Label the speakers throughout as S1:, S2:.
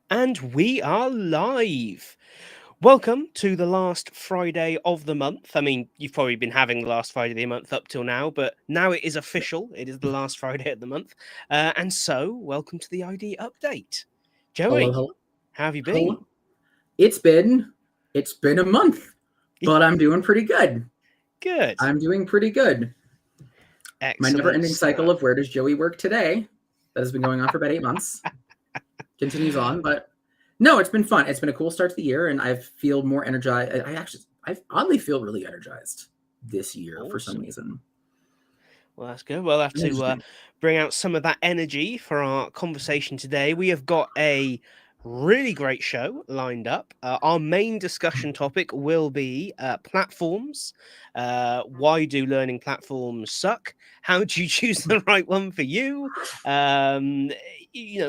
S1: And we are live. Welcome to the last Friday of the month. I mean, you've probably been having the last Friday of the month up till now, but now it is official. It is the last Friday of the month. And so, welcome to the ID update.
S2: Hello,
S1: Joey,
S2: hello,
S1: how have you been?
S2: hello. It's been a month, but I'm doing pretty good.
S1: Good.
S2: I'm doing pretty good. My
S1: Excellent
S2: never-ending
S1: stuff.
S2: cycle of where does Joey work today that has been going on for about 8 months continues on, but no, it's been fun. It's been a cool start to the year, and I feel more energized. I oddly feel really energized this year for some
S1: Awesome.
S2: reason.
S1: Well, that's good. We'll have to
S2: Interesting.
S1: bring out some of that energy for our conversation today. We have got a really great show lined up. Our main discussion topic will be platforms. Why do learning platforms suck? How do you choose the right one for you?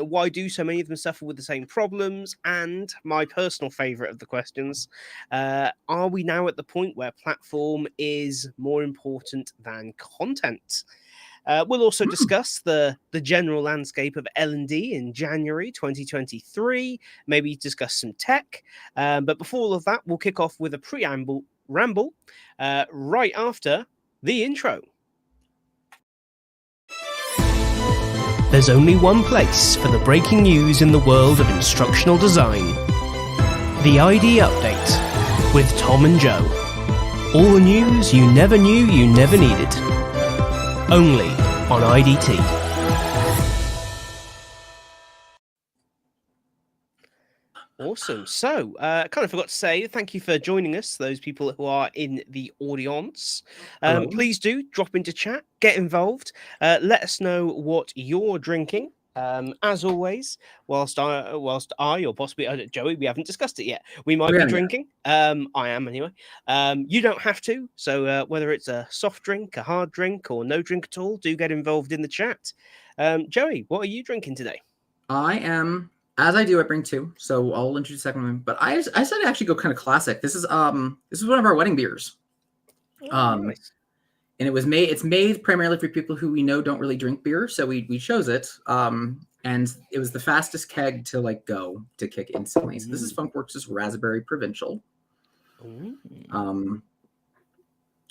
S1: Why do so many of them suffer with the same problems? And my personal favorite of the questions, are we now at the point where platform is more important than content? We'll also
S2: Hmm.
S1: discuss the general landscape of L&D in January 2023, maybe discuss some tech. But before all of that, we'll kick off with a preamble ramble right after the intro. There's only one place for the breaking news in the world of instructional design. The ID Update with Tom and Joe. All the news you never knew you never needed. Only on IDT. Awesome. So, kind of forgot to say thank you for joining us, those people who are in the audience.
S2: Hello.
S1: Please do drop into chat, get involved, let us know what you're drinking. As always, whilst I, or possibly Joey, we haven't discussed it yet. We might be drinking. I am anyway. You don't have to. So whether it's a soft drink, a hard drink, or no drink at all, do get involved in the chat. Joey, what are you drinking today?
S2: I am, as I do, I bring two, so I'll introduce the second one. But I said to actually go kind of classic. This is one of our wedding beers.
S1: Oh, nice.
S2: And it's made primarily for people who we know don't really drink beer, so we chose it. And it was the fastest keg to go to kick instantly. So this is Funkworks' Raspberry Provincial.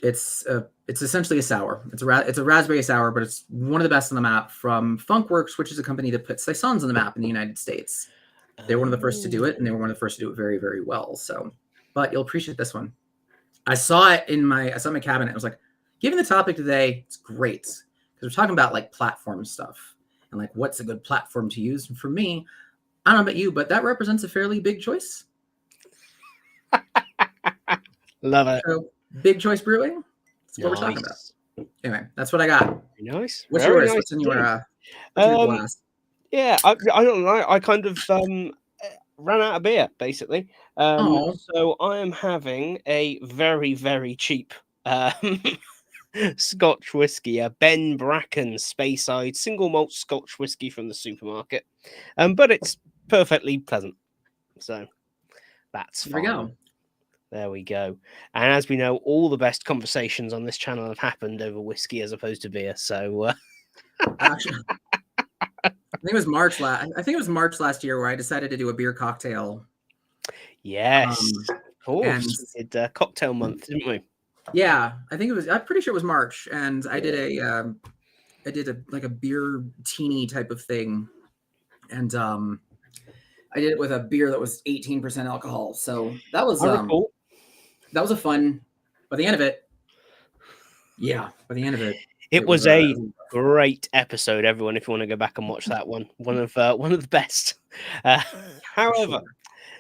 S2: It's essentially a sour. It's a raspberry sour, but it's one of the best on the map from Funkworks, which is a company that puts saisons on the map in the United States. They were one of the first to do it, and they were one of the first to do it very, very well. So, but you'll appreciate this one. I saw it in my cabinet. I was like, given the topic today, it's great because we're talking about like platform stuff and like what's a good platform to use. And for me, I don't know about you, but that represents a fairly big choice.
S1: Love it.
S2: So, Big Choice Brewing. That's what we're talking about. Anyway, that's what I got.
S1: Very nice.
S2: What's
S1: Very
S2: yours?
S1: nice
S2: What's in your glass?
S1: Yeah, I don't know. I kind of ran out of beer basically. So I am having a very, very cheap Scotch whiskey, a Ben Bracken Speyside single malt Scotch whiskey from the supermarket. But it's perfectly pleasant. So that's fine.
S2: There we go.
S1: There we go. And as we know, all the best conversations on this channel have happened over whiskey as opposed to beer. So
S2: Actually, I think it was March last year where I decided to do a beer cocktail.
S1: Yes, of course.
S2: And
S1: We did cocktail month, didn't we?
S2: Yeah, I'm pretty sure it was March, and I did a beer teeny type of thing, and I did it with a beer that was 18% alcohol. So that was a fun. By the end of it,
S1: it was a great episode. Everyone, if you want to go back and watch that one of the best. However,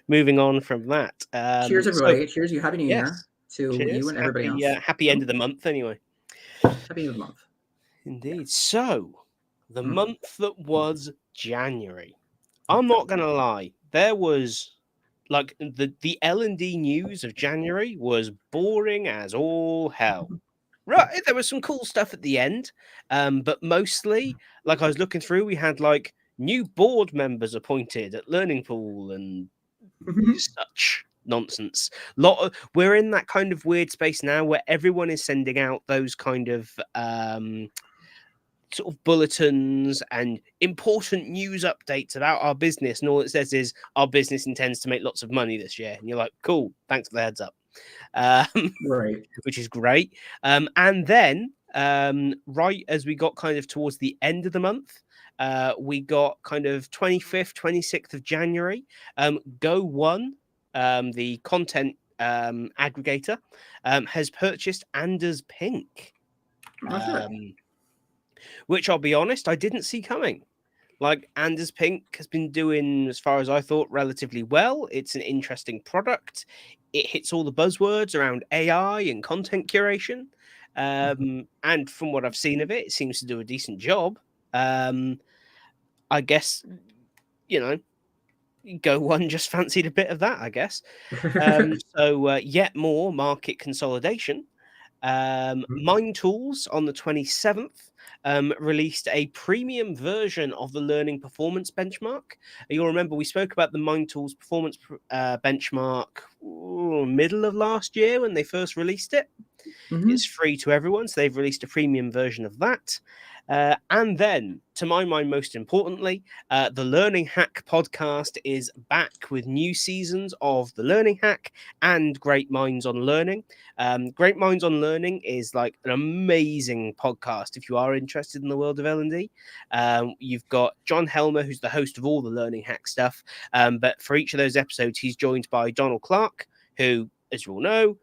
S1: moving on from that.
S2: Cheers, everybody! Cheers, you happy New Year to
S1: cheers.
S2: You and everybody else.
S1: Happy end of the month, anyway.
S2: Happy end of the month.
S1: Indeed. So, the month that was January. I'm not gonna lie. There was like the L&D news of January was boring as all hell. Right, there was some cool stuff at the end, but mostly, like I was looking through, we had like new board members appointed at Learning Pool and such nonsense. We're in that kind of weird space now where everyone is sending out those kind of sort of bulletins and important news updates about our business, and all it says is our business intends to make lots of money this year. And you're like, cool, thanks for the heads up.
S2: Right.
S1: Which is great. And then right as we got kind of towards the end of the month, we got kind of 25th, 26th of January. Go One, the content aggregator, has purchased Anders Pink, which I'll be honest, I didn't see coming. Like, Anders Pink has been doing, as far as I thought, relatively well. It's an interesting product. It hits all the buzzwords around AI and content curation. And from what I've seen of it, it seems to do a decent job. I guess, you know, Go One just fancied a bit of that, I guess. So yet more market consolidation. Mind Tools on the 27th released a premium version of the Learning Performance Benchmark. You'll remember we spoke about the Mind Tools Performance Benchmark middle of last year when they first released it. It's free to everyone, so they've released a premium version of that. And then, to my mind, most importantly, the Learning Hack podcast is back with new seasons of the Learning Hack and Great Minds on Learning. Great Minds on Learning is like an amazing podcast if you are interested in the world of L&D. You've got John Helmer, who's the host of all the Learning Hack stuff. But for each of those episodes, he's joined by Donald Clark, who, as you all know,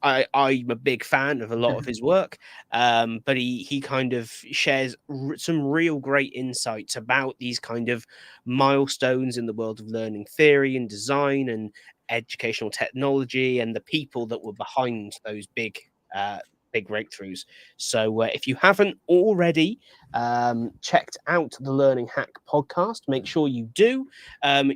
S1: I'm a big fan of a lot of his work, but he kind of shares some real great insights about these kind of milestones in the world of learning theory and design and educational technology and the people that were behind those big breakthroughs. So if you haven't already checked out the Learning Hack podcast, make sure you do.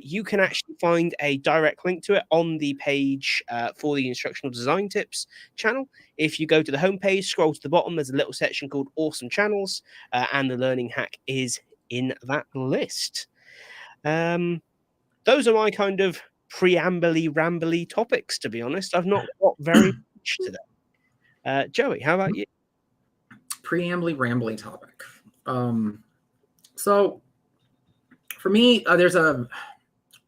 S1: You can actually find a direct link to it on the page for the Instructional Design Tips channel. If you go to the homepage, scroll to the bottom, there's a little section called Awesome Channels, and the Learning Hack is in that list. Those are my kind of preambly rambly topics, to be honest. I've not got very much today. Joey, how about you?
S2: Preambly rambly topic. So for me, there's I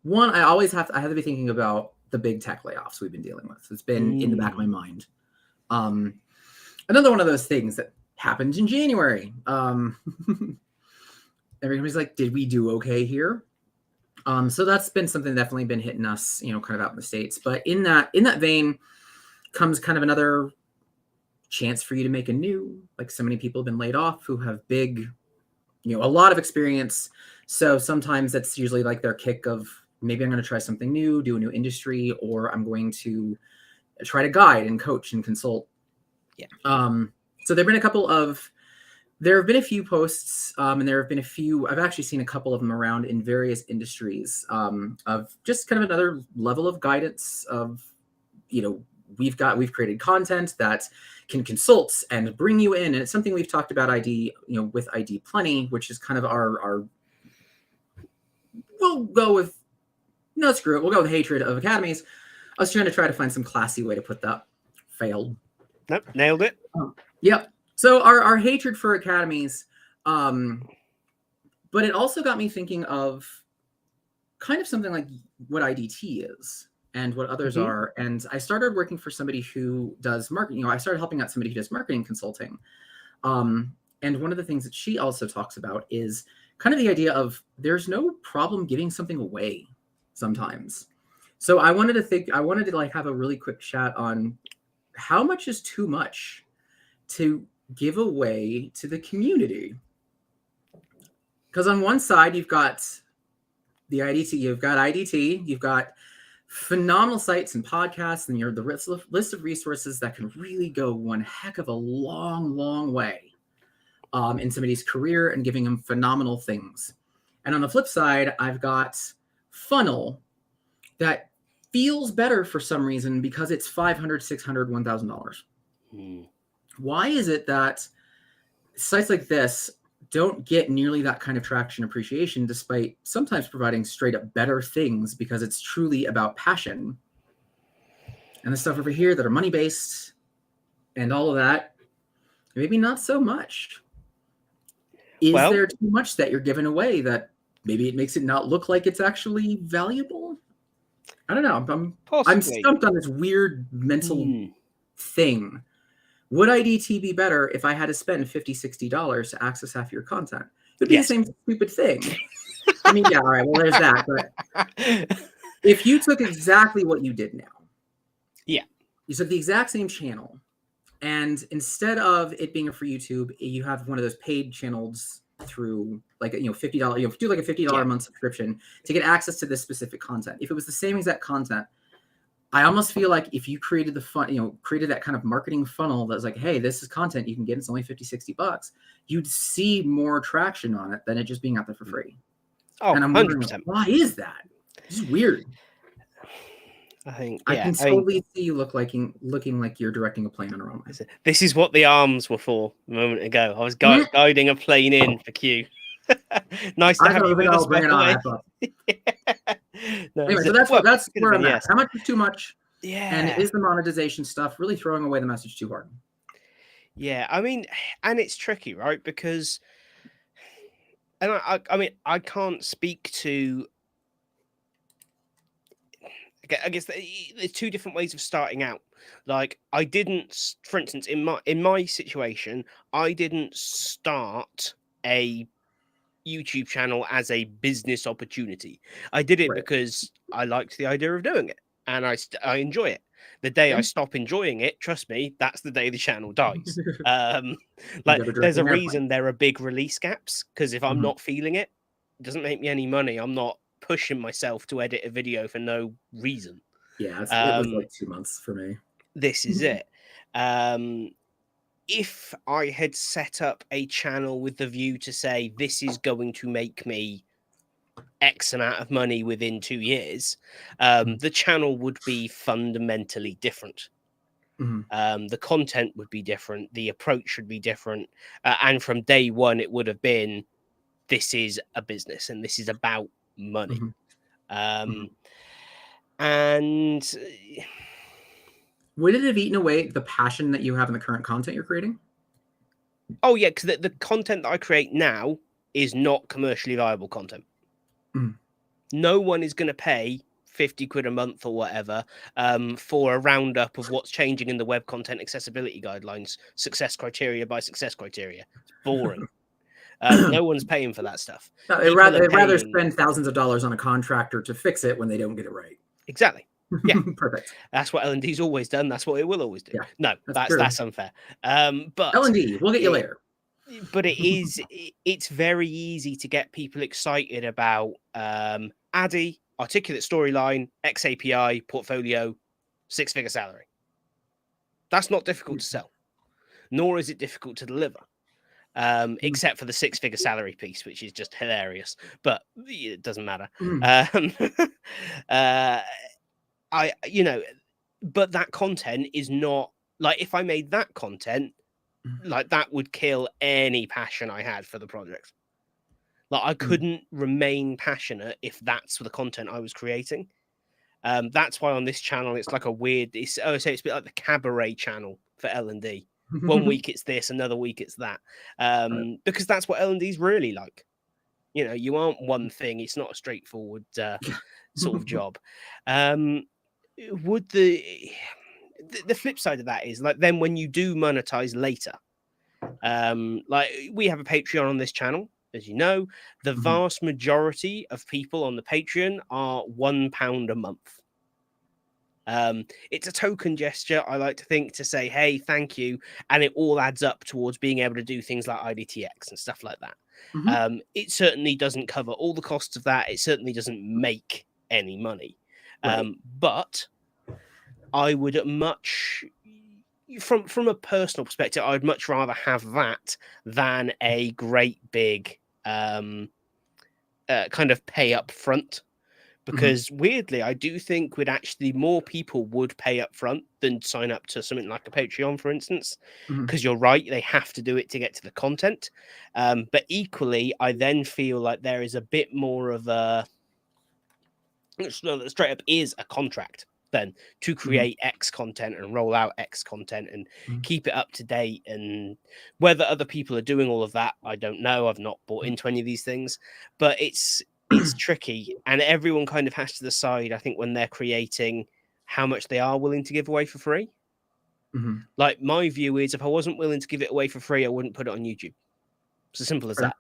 S2: have to be thinking about the big tech layoffs we've been dealing with. It's been in the back of my mind. Another one of those things that happened in January. Everybody's like, did we do okay here? So that's been something definitely been hitting us, kind of out in the States. But in that vein comes kind of another chance for you to make like so many people have been laid off who have big, a lot of experience. So sometimes that's usually like their kick of maybe I'm going to try something new, do a new industry, or I'm going to try to guide and coach and consult.
S1: Yeah.
S2: So there have been a few posts, and there have been a few, I've actually seen a couple of them around in various industries, of just kind of another level of guidance of, we've created content that can consult and bring you in. And it's something we've talked about with ID Plenty, which is kind of we'll go with hatred of academies. I was trying to find some classy way to put that. Failed.
S1: Nope, nailed it.
S2: Yep. So our hatred for academies, but it also got me thinking of kind of something like what IDT is and what others are. And I started working for somebody who does marketing. I started helping out somebody who does marketing consulting. And one of the things that she also talks about is kind of the idea of there's no problem giving something away sometimes. So I wanted to like have a really quick chat on how much is too much to give away to the community. Because on one side, you've got the IDT, you've got phenomenal sites and podcasts, and you're the list of resources that can really go one heck of a long way in somebody's career and giving them phenomenal things. And on the flip side, I've got funnel that feels better for some reason because it's $500, $600, $1,000. Why is it that sites like this don't get nearly that kind of traction and appreciation, despite sometimes providing straight up better things because it's truly about passion? And the stuff over here that are money-based and all of that, maybe not so much. Is
S1: Well,
S2: there too much that you're giving away that maybe it makes it not look like it's actually valuable? I don't know. I'm
S1: possibly.
S2: stumped on this weird mental thing. Would IDT be better if I had to spend $50, $60 to access half your content? It would be the
S1: Yes.
S2: same stupid thing. I mean, yeah, all right, well, there's that. But if you took exactly what you did now,
S1: Yeah.
S2: you took the exact same channel, and instead of it being for YouTube, you have one of those paid channels through like $50. You do like a $50 a month subscription to get access to this specific content. If it was the same exact content, I almost feel like if you created created that kind of marketing funnel that's like, hey, this is content you can get, it's only $50, $60, you'd see more traction on it than it just being out there for free.
S1: Oh,
S2: and I'm
S1: 100%.
S2: wondering, why is that? This is weird.
S1: I think,
S2: I can totally see you looking like you're directing a plane on a runway.
S1: This is what the arms were for a moment ago. I was guiding a plane in for Q. Nice to have you with us, by the way.
S2: Anyway, so that's where I'm at. How much is too much?
S1: Yeah.
S2: And is the monetization stuff really throwing away the message too hard?
S1: Yeah, I mean, and it's tricky, right? Because, and I mean, I can't speak to. I guess there's two different ways of starting out. Like, I didn't, for instance, in my situation, I didn't start a YouTube channel as a business opportunity. I did it because I liked the idea of doing it, and I enjoy it. The day I stop enjoying it, trust me, that's the day the channel dies. Like, there's a reason there are big release gaps, because if I'm not feeling it, it doesn't make me any money. I'm not pushing myself to edit a video for no reason.
S2: Yeah, it was like 2 months for me.
S1: This is it. If I had set up a channel with the view to say, this is going to make me X amount of money within 2 years, the channel would be fundamentally different. The content would be different. The approach would be different. And from day one, it would have been, this is a business and this is about money. And
S2: would it have eaten away the passion that you have in the current content you're creating?
S1: Oh, yeah, because the content that I create now is not commercially viable content. No one is going to pay 50 quid a month or whatever for a roundup of what's changing in the web content accessibility guidelines, success criteria by success criteria. It's boring. No one's paying for that stuff.
S2: No, they'd rather spend thousands of dollars on a contractor to fix it when they don't get it right.
S1: Exactly. Yeah,
S2: perfect.
S1: That's what L&D's always done. That's what it will always do.
S2: Yeah,
S1: no, that's unfair. But
S2: L&D, we'll get you later.
S1: But it's very easy to get people excited about ADDI, articulate storyline, XAPI, portfolio, 6-figure salary. That's not difficult to sell, nor is it difficult to deliver. Except for the 6-figure salary piece, which is just hilarious, but it doesn't matter. But that content is not like, if I made that content, like, that would kill any passion I had for the project. Like, I couldn't remain passionate if that's the content I was creating. That's why on this channel it's like a weird. It's a bit like the cabaret channel for L&D. 1 week it's this, another week it's that, because that's what L&D's really like. You aren't one thing. It's not a straightforward sort of job. Would the flip side of that is, like, then when you do monetize later, like, we have a Patreon on this channel, as you know. The vast majority of people on the Patreon are £1 a month. It's a token gesture, I like to think, to say, hey, thank you, and it all adds up towards being able to do things like IDTX and stuff like that. It certainly doesn't cover all the costs of that. It certainly doesn't make any money. But I would much, from a personal perspective, I'd much rather have that than a great big kind of pay up front. Because weirdly, I do think more people would pay up front than sign up to something like a Patreon, for instance. Because you're right, they have to do it to get to the content. But equally, I then feel like there is a bit more of a, straight up, is a contract. then to create X content and roll out X content and keep it up to date. And whether other people are doing all of that, I don't know. I've not bought into any of these things, but it's tricky, and everyone kind of has to decide, I think, when they're creating, how much they are willing to give away for free. Like, my view is, if I wasn't willing to give it away for free, I wouldn't put it on YouTube. It's as simple as that.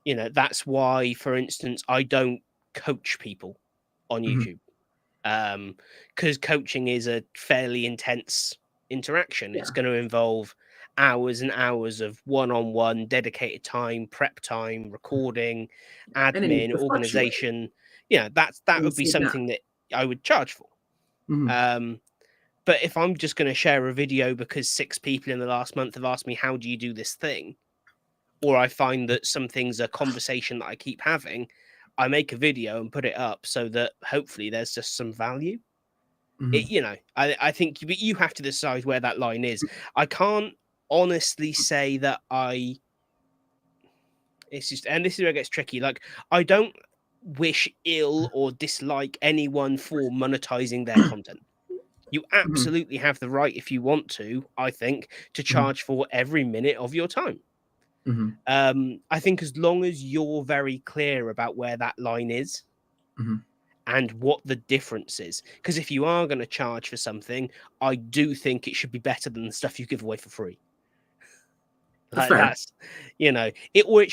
S1: You know, that's why, for instance, I don't coach people on YouTube, because coaching is a fairly intense interaction. It's going to involve hours and hours of one-on-one dedicated time, prep time, recording, admin, organization. Yeah, that would be something that I would charge for. But if I'm just going to share a video because 6 people in the last month have asked me, how do you do this thing? Or I find that something's a conversation that I keep having, I make a video and put it up so that hopefully there's just some value. You know, I think you have to decide where that line is. I can't honestly say that it's just, and this is where it gets tricky. Like, I don't wish ill or dislike anyone for monetizing their content. You absolutely have the right, if you want to, I think, to charge for every minute of your time. I think as long as you're very clear about where that line is and what the difference is. Because if you are going to charge for something, I do think it should be better than the stuff you give away for free. Like, that's, you know, it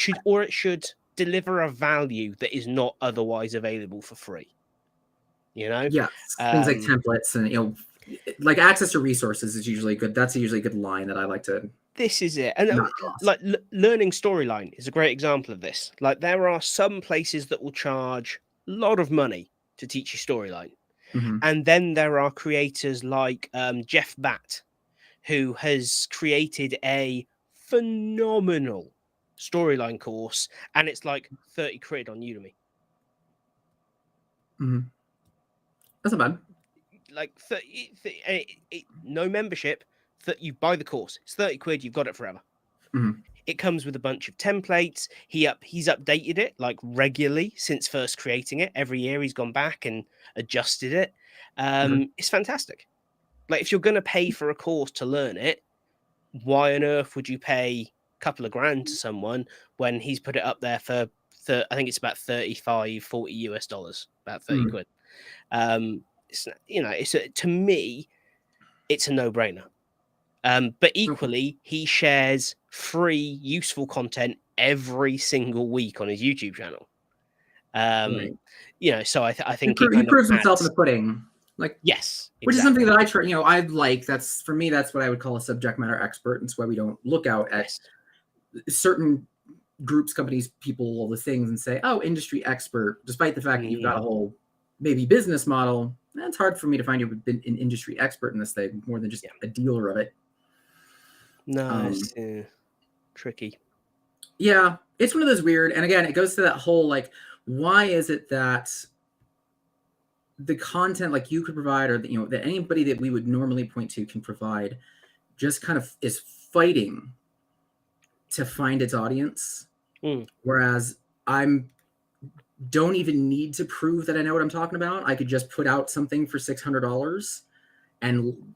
S1: should deliver a value that is not otherwise available for free. You know,
S2: things like templates and, you know, like access to resources is usually good. That's usually a good line that I like to.
S1: This is it. And like learning storyline is a great example of this. Like, there are some places that will charge a lot of money to teach you storyline. And then there are creators like Jeff Batt, who has created a phenomenal storyline course, and it's like 30 quid on Udemy.
S2: That's not bad.
S1: Like, no membership, that you buy the course. It's 30 quid. You've got it forever. It comes with a bunch of templates. He's updated it like regularly since first creating it. Every year he's gone back and adjusted it. It's fantastic. Like, if you're going to pay for a course to learn it, why on earth would you pay a couple of grand to someone when he's put it up there for I think it's about 35, 40 US dollars, about 30 quid. It's, you know, to me, it's a no-brainer. But equally, he shares free, useful content every single week on his YouTube channel. You know, so I think
S2: he proves himself in the pudding. Like,
S1: yes,
S2: which is something that I try. You know, I like. That's, for me, that's what I would call a subject matter expert. It's why we don't look out at certain groups, companies, people, all the things, and say, "Oh, industry expert," despite the fact that you've got a whole maybe business model. It's hard for me to find you an industry expert in this thing, more than just a dealer of it.
S1: No, it's tricky.
S2: Yeah, it's one of those weird, and again, it goes to that whole, like, why is it that the content, like, you could provide, or, you know, that anybody that we would normally point to can provide, just kind of is fighting to find its audience, whereas don't even need to prove that I know what I'm talking about. I could just put out something for $600 and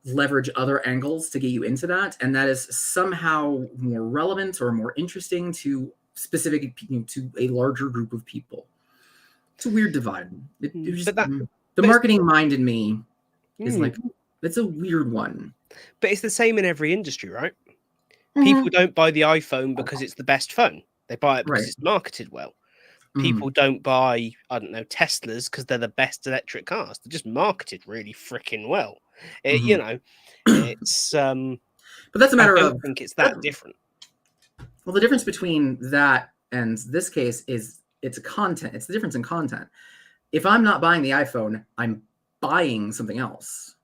S2: leverage other angles to get you into that, and that is somehow more relevant or more interesting to specific, you know, to a larger group of people. It's a weird divide. The marketing mind in me is like, it's a weird one.
S1: But it's the same in every industry, right? People don't buy the iPhone because it's the best phone. They buy it because it's marketed well. People don't buy, I don't know, Teslas because they're the best electric cars. They're just marketed really freaking well. You know, it's
S2: but that's a matter of,
S1: I think it's that different.
S2: Well, the difference between that and this case is it's content. It's the difference in content. If I'm not buying the iPhone, I'm buying something else.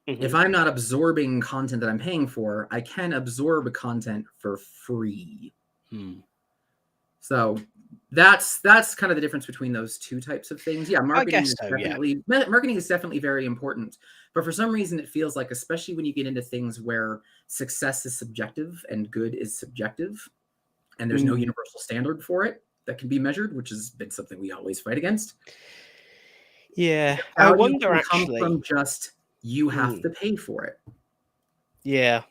S2: If I'm not absorbing content that I'm paying for, I can absorb content for free. So that's kind of the difference between those two types of things. Yeah, marketing is definitely very important. But for some reason, it feels like, especially when you get into things where success is subjective and good is subjective, and there's no universal standard for it that can be measured, which has been something we always fight against.
S1: Yeah, I
S2: Value
S1: wonder
S2: can come
S1: actually.
S2: from just you have
S1: Hmm,
S2: to pay for it.
S1: yeah,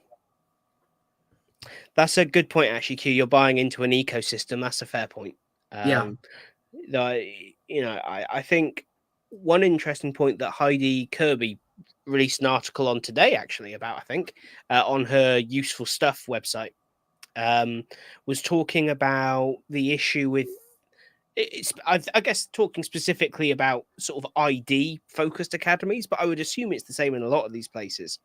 S1: that's a good point, actually, Q. You're buying into an ecosystem. That's a fair point.
S2: Yeah.
S1: Um, I think one interesting point that Heidi Kirby released an article on today, actually, about, I think, on her Useful Stuff website, was talking about the issue with I guess talking specifically about sort of ID focused academies, but I would assume it's the same in a lot of these places.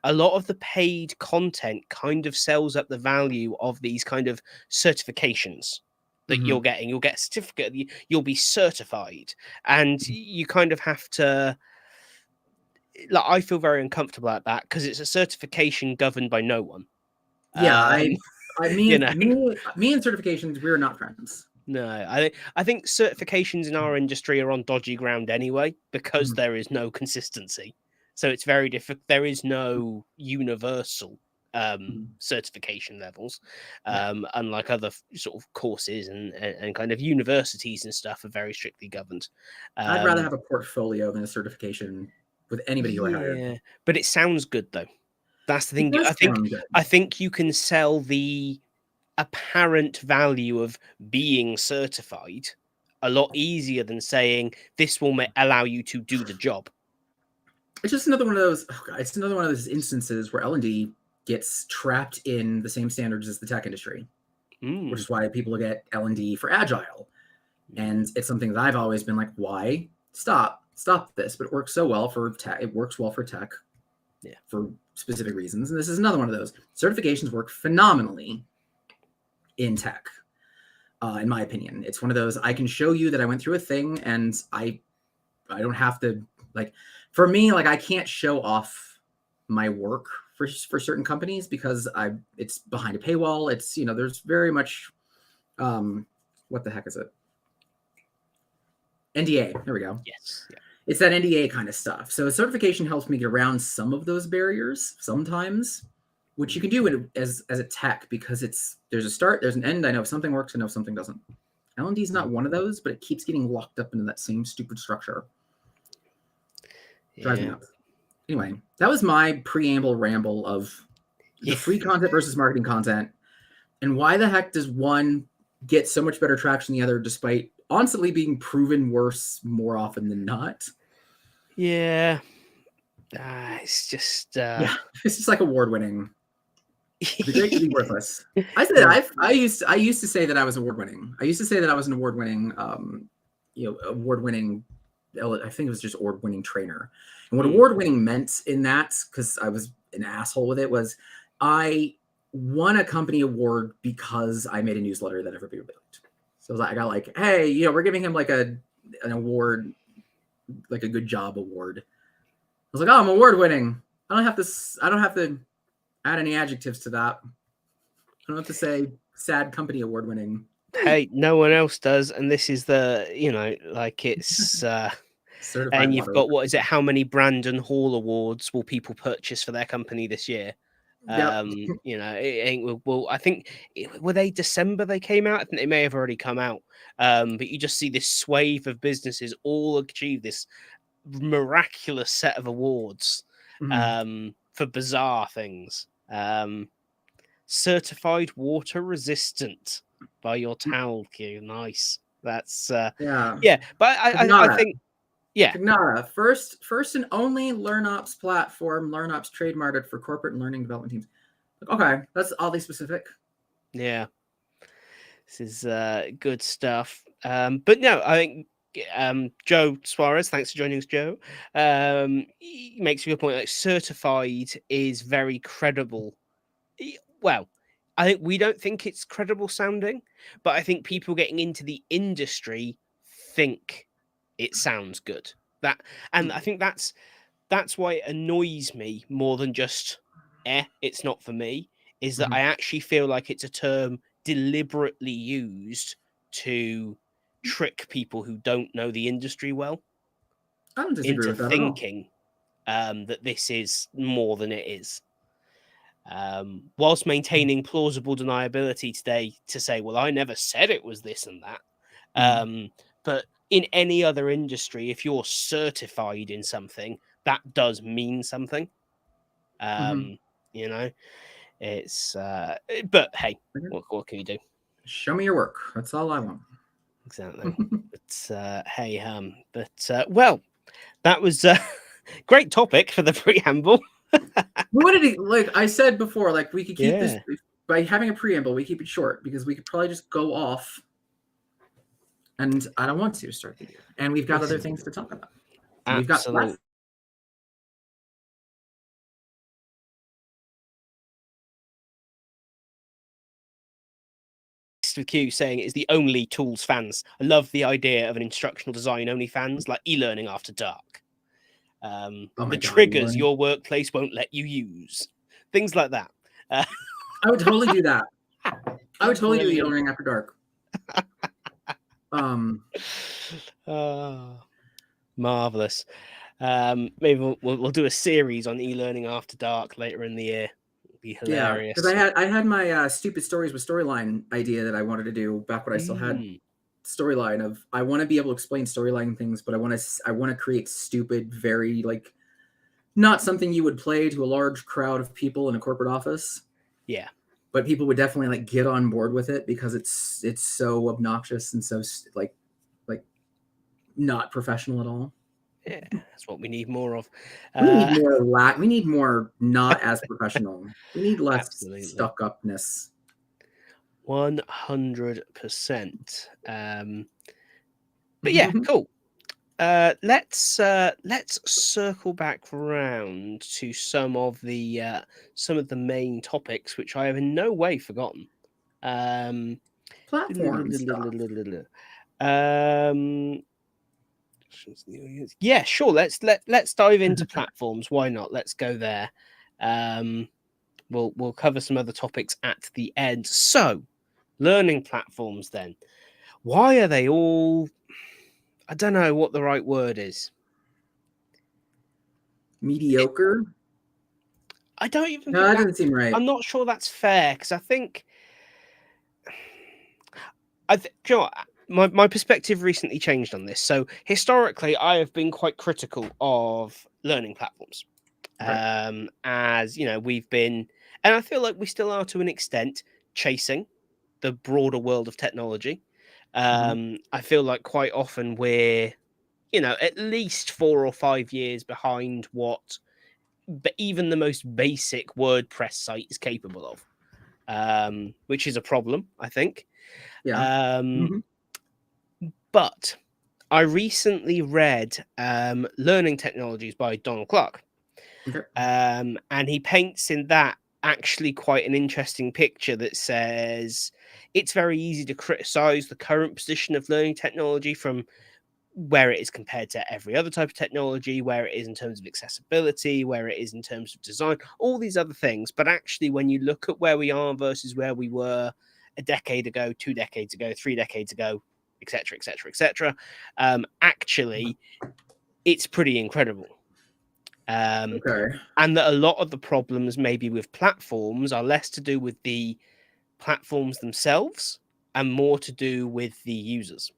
S1: A lot of the paid content kind of sells up the value of these kind of certifications that
S2: Hmm.
S1: you're getting. You'll get a certificate, you'll be certified, and you kind of have to. Like, I feel very uncomfortable at that because it's a certification governed by no one.
S2: Yeah.
S1: Um,
S2: I
S1: you
S2: mean,
S1: know,
S2: me and certifications, we're not friends.
S1: no, I think certifications in our industry are on dodgy ground anyway because
S2: Mhm.
S1: there is no consistency. So it's very difficult. There is no universal
S2: Mhm.
S1: certification levels,
S2: Yeah.
S1: unlike other sort of courses and kind of universities and stuff are very strictly governed.
S2: I'd rather
S1: Um,
S2: have a portfolio than a certification with anybody who I hired.
S1: yeah, but it sounds good though. That's the
S2: It
S1: thing.
S2: does sound good.
S1: I think you can sell the apparent value of being certified a lot easier than saying this will allow you to do the job.
S2: It's just another one of those. Oh God, it's another one of those instances where L&D gets trapped in the same standards as the tech industry, which
S1: Mm.
S2: is why people get L&D for agile. And it's something that I've always been like, why stop this? But it works so well for tech. It works well for tech
S1: Yeah.
S2: for specific reasons. And this is another one of those. Certifications work phenomenally in tech. In my opinion, it's one of those I can show you that I went through a thing, and I don't have to, like, for me, like, I can't show off my work for certain companies because it's behind a paywall. It's, there's very much what the heck is it? NDA. There we go.
S1: Yes. Yeah.
S2: It's that NDA kind of stuff. So certification helps me get around some of those barriers sometimes, which you can do as a tech because there's a start, there's an end. I know if something works, I know if something doesn't. L&D is not one of those, but it keeps getting locked up into that same stupid structure. Drives me
S1: Yeah.
S2: nuts. Anyway, that was my preamble ramble of the free content versus marketing content, and why the heck does one get so much better traction than the other, despite honestly being proven worse more often than not.
S1: Yeah. It's just
S2: Yeah, it's just like award winning. The great to be worthless. I said
S1: yeah.
S2: I used to say that I was award winning. I used to say that I was an award winning, award winning. I think it was just award winning trainer. And what award winning meant in that, because I was an asshole with it, was I won a company award because I made a newsletter that everybody liked. So I got like, hey, we're giving him like an award, like a good job award. I was like, oh, I'm award winning. I don't have to add any adjectives to that. I don't have to say sad company award winning.
S1: Hey, no one else does, and this is like it's
S2: Certified
S1: and you've
S2: water.
S1: got, what is it, how many Brandon Hall awards will people purchase for their company this year?
S2: Yep.
S1: It ain't, well, I think were they December they came out? I think they may have already come out. But you just see this swathe of businesses all achieve this miraculous set of awards for bizarre things. Certified water resistant by your towel queue. Nice. That's
S2: Yeah.
S1: yeah, but I think yeah.
S2: Ignara, first and only LearnOps platform, LearnOps trademarked for corporate and learning development teams. Okay, that's oddly specific.
S1: Yeah. This is good stuff. But no, I think Joe Suarez, thanks for joining us, Joe. He makes a good point. Like, certified is very credible. Well, I think we don't think it's credible sounding, but I think people getting into the industry think it sounds good. And I think that's why it annoys me more than just it's not for me, is that I actually feel like it's a term deliberately used to trick people who don't know the industry well
S2: I don't disagree
S1: into
S2: with that at all.
S1: thinking that this is more than it is. Whilst maintaining plausible deniability today to say, well, I never said it was this and that. But in any other industry, if you're certified in something, that does mean something.
S2: Mhm.
S1: You know, it's but hey, what can you do?
S2: Show me your work. That's all I want.
S1: Exactly. But hey, well, that was great topic for the preamble.
S2: What did he like? I said before, like we could keep this
S1: Yeah.
S2: by having a preamble. We keep it short because we could probably just go off, and I don't want to start the year. And we've got other things to talk about. And we've got
S1: Absolutely. With Q saying it is the only tools fans. I love the idea of an instructional design only fans, like e-learning after dark.
S2: Oh my
S1: The
S2: God,
S1: triggers your workplace won't let you use, things like that.
S2: I would totally do that. I would totally do
S1: Brilliant.
S2: e-learning after dark.
S1: Marvelous. Maybe we'll do a series on e-learning after dark later in the year. It'd be hilarious.
S2: Because I had my stupid stories with storyline idea that I wanted to do back when I still had storyline of I want to be able to explain storyline things, but I want to create stupid, very like not something you would play to a large crowd of people in a corporate office.
S1: Yeah.
S2: But people would definitely like get on board with it because it's so obnoxious and so like not professional at all.
S1: Yeah, that's what we need more of.
S2: We need more we need more not as professional. We need less
S1: Absolutely.
S2: stuck upness.
S1: 100%. But yeah, cool. Let's circle back round to some of the main topics which I have in no way forgotten.
S2: Platform stuff.
S1: Yeah, sure. Let's dive into platforms. Why not? Let's go there. We'll cover some other topics at the end. So, learning platforms then. Why are they all? I don't know what the right word is.
S2: Mediocre.
S1: I don't even.
S2: No, that doesn't seem right.
S1: I'm not sure that's fair because I think. You know what? My perspective recently changed on this. So historically, I have been quite critical of learning platforms.
S2: Right.
S1: As you know, we've been, and I feel like we still are to an extent, chasing the broader world of technology. I feel like quite often we're, at least 4 or 5 years behind what even the most basic WordPress site is capable of, which is a problem, I think.
S2: Yeah.
S1: But I recently read Learning Technologies by Donald Clark.
S2: Okay.
S1: And he paints in that actually quite an interesting picture that says it's very easy to criticize the current position of learning technology from where it is compared to every other type of technology, where it is in terms of accessibility, where it is in terms of design, all these other things. But actually, when you look at where we are versus where we were a decade ago, 2 decades ago, 3 decades ago, etc., etc., etc., actually, it's pretty incredible.
S2: Okay.
S1: And that a lot of the problems maybe with platforms are less to do with the platforms themselves and more to do with the users,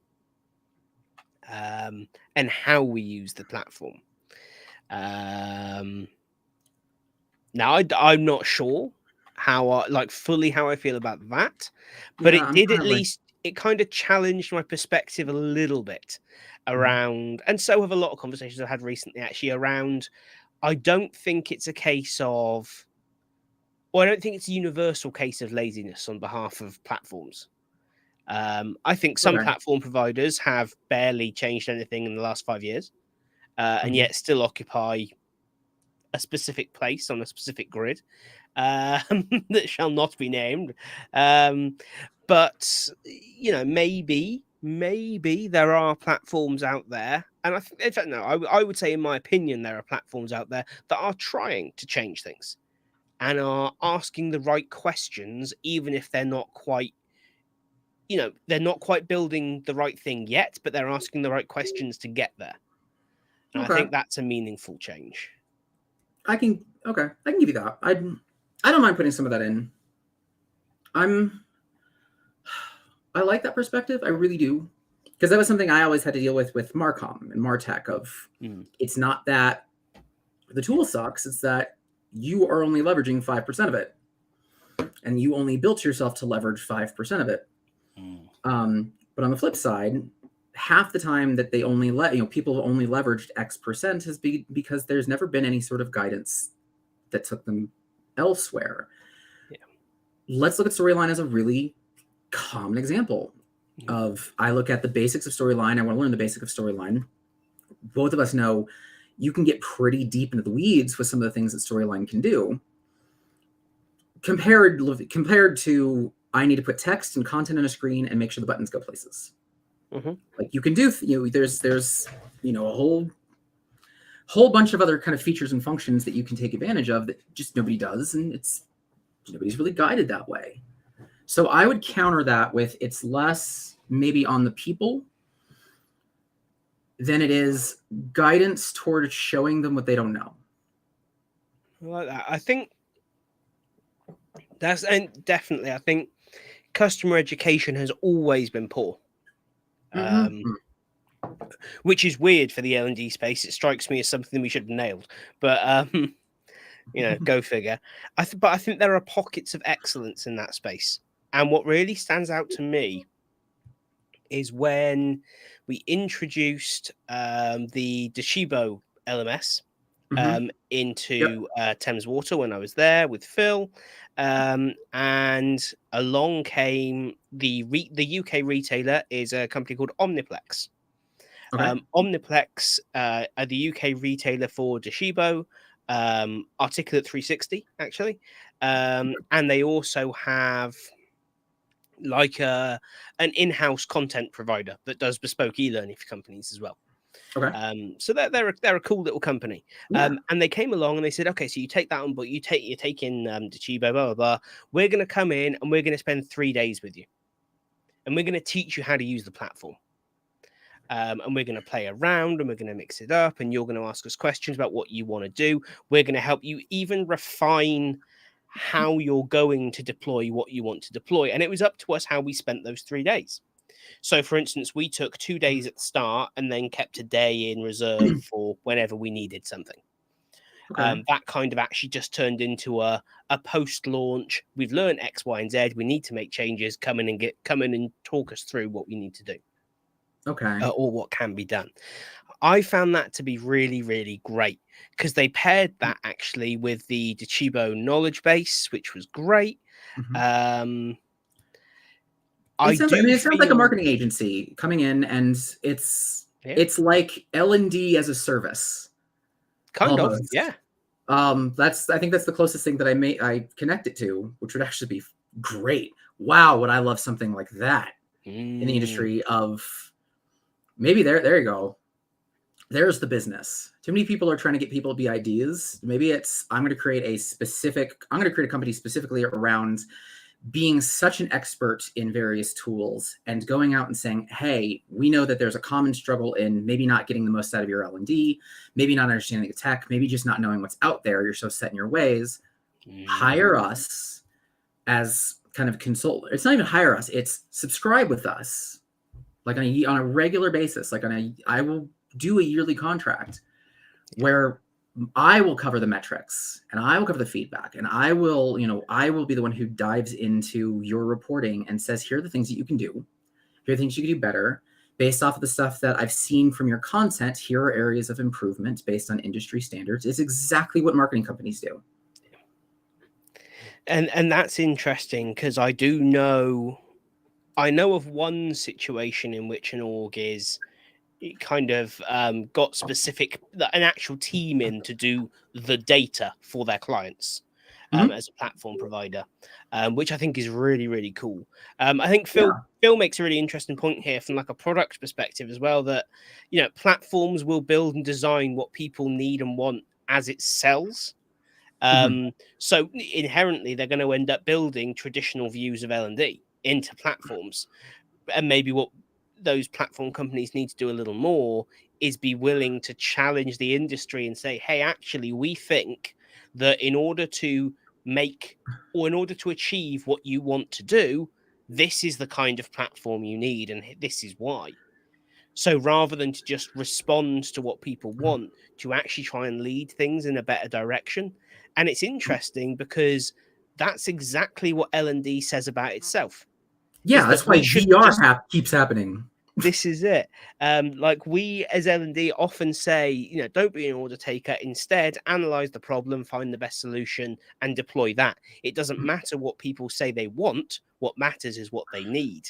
S1: and how we use the platform. Now, I'm not sure fully how I feel about that, but
S2: Yeah,
S1: it
S2: I'm
S1: did
S2: kind
S1: at
S2: of like
S1: least, it kind of challenged my perspective a little bit around, and so have a lot of conversations I've had recently actually around, I don't think it's a case of, well, I don't think it's a universal case of laziness on behalf of platforms. I think some
S2: okay.
S1: platform providers have barely changed anything in the last 5 years, and yet still occupy a specific place on a specific grid that shall not be named. But maybe there are platforms out there, and in fact, no, I would say, in my opinion, there are platforms out there that are trying to change things and are asking the right questions, even if they're not quite, they're not quite building the right thing yet, but they're asking the right questions to get there. And I
S2: Okay.
S1: think that's a meaningful change.
S2: I can give you that. I don't mind putting some of that in. I like that perspective. I really do. because that was something I always had to deal with Marcom and Martech of it's not that the tool sucks, it's that you are only leveraging 5% of it. And you only built yourself to leverage 5% of it. But on the flip side, half the time that they only people have only leveraged X% has been because there's never been any sort of guidance that took them elsewhere.
S1: Yeah.
S2: Let's look at Storyline as a really common example of, I look at the basics of Storyline. I want to learn the basics of Storyline. Both of us know you can get pretty deep into the weeds with some of the things that Storyline can do. Compared to, I need to put text and content on a screen and make sure the buttons go places. Like you can do, there's a whole bunch of other kind of features and functions that you can take advantage of that just nobody does, and nobody's really guided that way. So I would counter that with, it's less maybe on the people than it is guidance toward showing them what they don't know.
S1: Well, I think definitely, I think customer education has always been poor. Which is weird for the L&D space. It strikes me as something we should have nailed, but go figure. But I think there are pockets of excellence in that space, and what really stands out to me is when we introduced the Toshiba LMS into Thames Water when I was there with Phil, and along came the UK retailer is a company called Omniplex. Omniplex are the UK retailer for Toshiba, Articulate 360 actually, and they also have like an in-house content provider that does bespoke e-learning for companies as well. So they're a cool little company. And they came along and they said, okay, so you take that on, but you're taking Toshiba, blah blah blah. We're going to come in and we're going to spend 3 days with you, and we're going to teach you how to use the platform. And we're going to play around and we're going to mix it up, and you're going to ask us questions about what you want to do. We're going to help you even refine how you're going to deploy what you want to deploy. And it was up to us how we spent those 3 days. So, for instance, we took 2 days at the start and then kept a day in reserve for whenever we needed something. That kind of actually just turned into a post-launch. We've learned X, Y, and Z. We need to make changes. Come in and talk us through what we need to do. Or what can be done. I found that to be really, really great because they paired that actually with the Toshiba knowledge base, which was great.
S2: It sounds like a marketing agency coming in, and it's like L&D as a service.
S1: Kind of, yeah.
S2: I think that's the closest thing that I connect it to, which would actually be great. Wow, would I love something like that in the industry of. Maybe there you go. There's the business. Too many people are trying to get people to be ideas. Maybe it's, I'm going to create a company specifically around being such an expert in various tools and going out and saying, hey, we know that there's a common struggle in maybe not getting the most out of your L&D, maybe not understanding the tech, maybe just not knowing what's out there. You're so set in your ways. Hire us as kind of consultant. It's not even hire us. It's subscribe with us. Like on a regular basis, I will do a yearly contract where I will cover the metrics and I will cover the feedback, and I will be the one who dives into your reporting and says, here are the things that you can do. Here are the things you can do better based off of the stuff that I've seen from your content. Here are areas of improvement based on industry standards. It's exactly what marketing companies do.
S1: And that's interesting because I know of one situation in which an org is kind of got an actual team in to do the data for their clients as a platform provider, which I think is really, really cool. I think Phil makes a really interesting point here from like a product perspective as well, that, platforms will build and design what people need and want as it sells. So inherently, they're going to end up building traditional views of L&D into platforms. And maybe what those platform companies need to do a little more is be willing to challenge the industry and say, hey, actually, we think that in order to achieve what you want to do, this is the kind of platform you need, and this is why. So rather than to just respond to what people want, to actually try and lead things in a better direction. And it's interesting because that's exactly what L&D says about itself.
S2: Yeah,
S1: Is that
S2: that's why
S1: we shouldn't
S2: VR
S1: just
S2: keeps happening.
S1: this is it. Like we as L&D often say, don't be an order taker. Instead, analyze the problem, find the best solution, and deploy that. It doesn't matter what people say they want. What matters is what they need.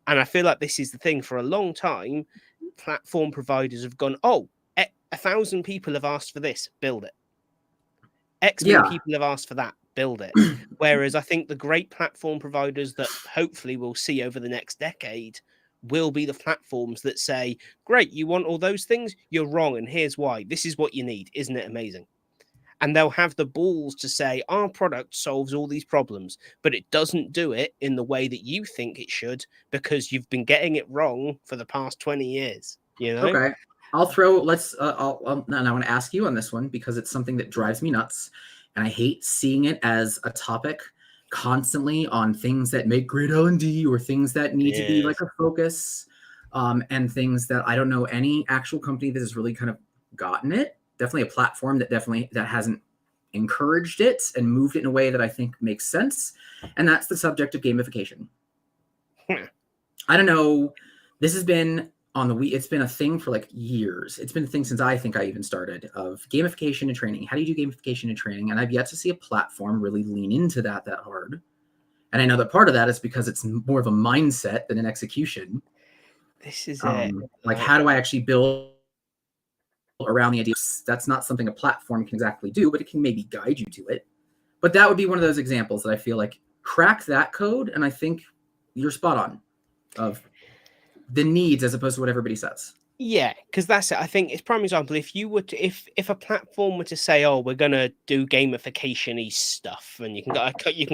S1: And I feel like this is the thing. For a long time, platform providers have gone, 1,000 people have asked for this, build it. X many people have asked for that, build it. Whereas I think the great platform providers that hopefully we'll see over the next decade will be the platforms that say, great, you want all those things? You're wrong, and here's why. This is what you need. Isn't it amazing? And they'll have the balls to say, our product solves all these problems, but it doesn't do it in the way that you think it should because you've been getting it wrong for the past 20 years,
S2: Okay. I'll throw, and I want to ask you on this one because it's something that drives me nuts. And I hate seeing it as a topic constantly on things that make great L&D or things that need to be like a focus, and things that I don't know any actual company that has really kind of gotten it. Definitely a platform that hasn't encouraged it and moved it in a way that I think makes sense. And that's the subject of gamification. I don't know. This has been it's been a thing for like years. It's been a thing since I think I even started of gamification and training. How do you do gamification and training? And I've yet to see a platform really lean into that hard. And I know that part of that is because it's more of a mindset than an execution.
S1: This is it.
S2: Like, how do I actually build around the idea? That's not something a platform can exactly do, but it can maybe guide you to it. But that would be one of those examples that I feel like crack that code, and I think you're spot on of the needs as opposed to what everybody says.
S1: Yeah, because that's it. I think it's prime example. If you were to, if a platform were to say, "Oh, we're gonna do gamification-y stuff," and you can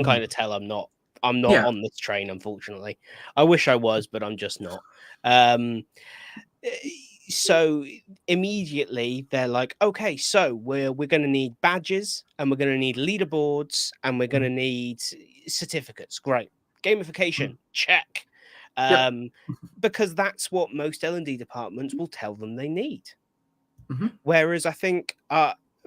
S1: kind of tell I'm not on this train, unfortunately. I wish I was, but I'm just not. So immediately they're like, okay, so we're going to need badges, and we're going to need leaderboards, and we're going to need certificates. Great. Gamification, check. Because that's what most L&D departments will tell them they need. Whereas I think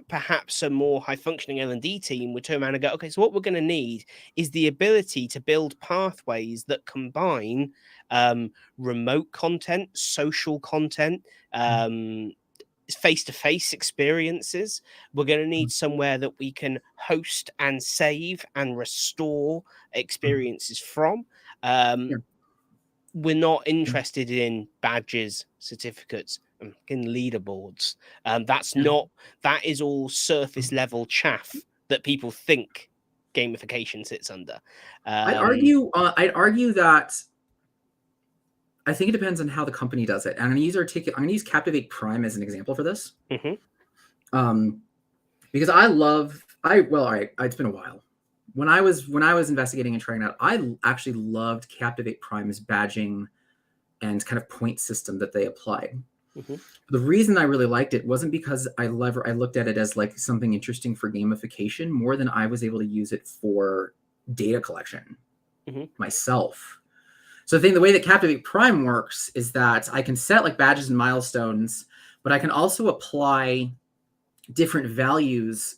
S1: perhaps a more high-functioning L&D team would turn around and go, okay, so what we're going to need is the ability to build pathways that combine remote content, social content, face-to-face experiences. We're going to need somewhere that we can host and save and restore experiences from. We're not interested in badges, certificates, and leaderboards. That is all surface level chaff that people think gamification sits under.
S2: I'd argue that I think it depends on how the company does it. And I'm going to use Captivate Prime as an example for this. Because it's been a while. When I was investigating and trying out, I actually loved Captivate Prime's badging and kind of point system that they applied. The reason I really liked it wasn't because I looked at it as like something interesting for gamification more than I was able to use it for data collection myself. So the way that Captivate Prime works is that I can set like badges and milestones, but I can also apply different values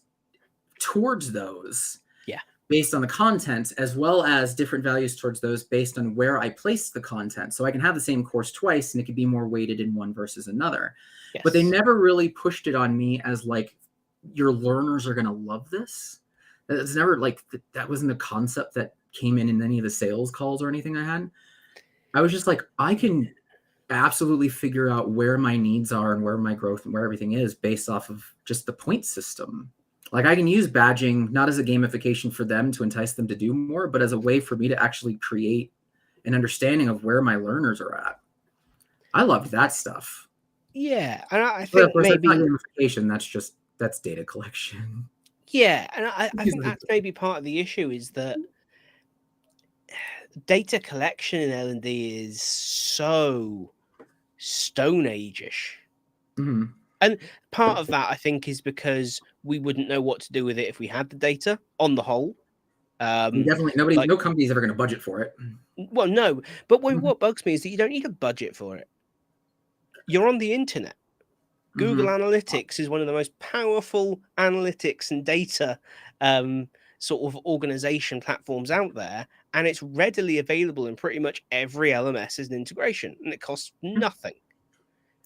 S2: towards those based on the content, as well as different values towards those based on where I place the content. So I can have the same course twice and it could be more weighted in one versus another. But they never really pushed it on me as like, your learners are going to love this. It's never like, that wasn't a concept that came in any of the sales calls or anything I had. I was just like, I can absolutely figure out where my needs are and where my growth and where everything is based off of just the point system. Like I can use badging not as a gamification for them to entice them to do more, but as a way for me to actually create an understanding of where my learners are at. I loved that stuff.
S1: Yeah, and I think maybe
S2: that's not gamification. That's data collection.
S1: Yeah, and I think that's maybe part of the issue is that data collection in L&D is so Stone Age-ish. And part of that, I think, is because we wouldn't know what to do with it if we had the data on the whole.
S2: Definitely, no company's ever going to budget for it.
S1: Well, no, but what bugs me is that you don't need a budget for it. you're on the internet. Google
S2: Mhm.
S1: Analytics is one of the most powerful analytics and data sort of organization platforms out there, and it's readily available in pretty much every LMS as an integration, and it costs nothing.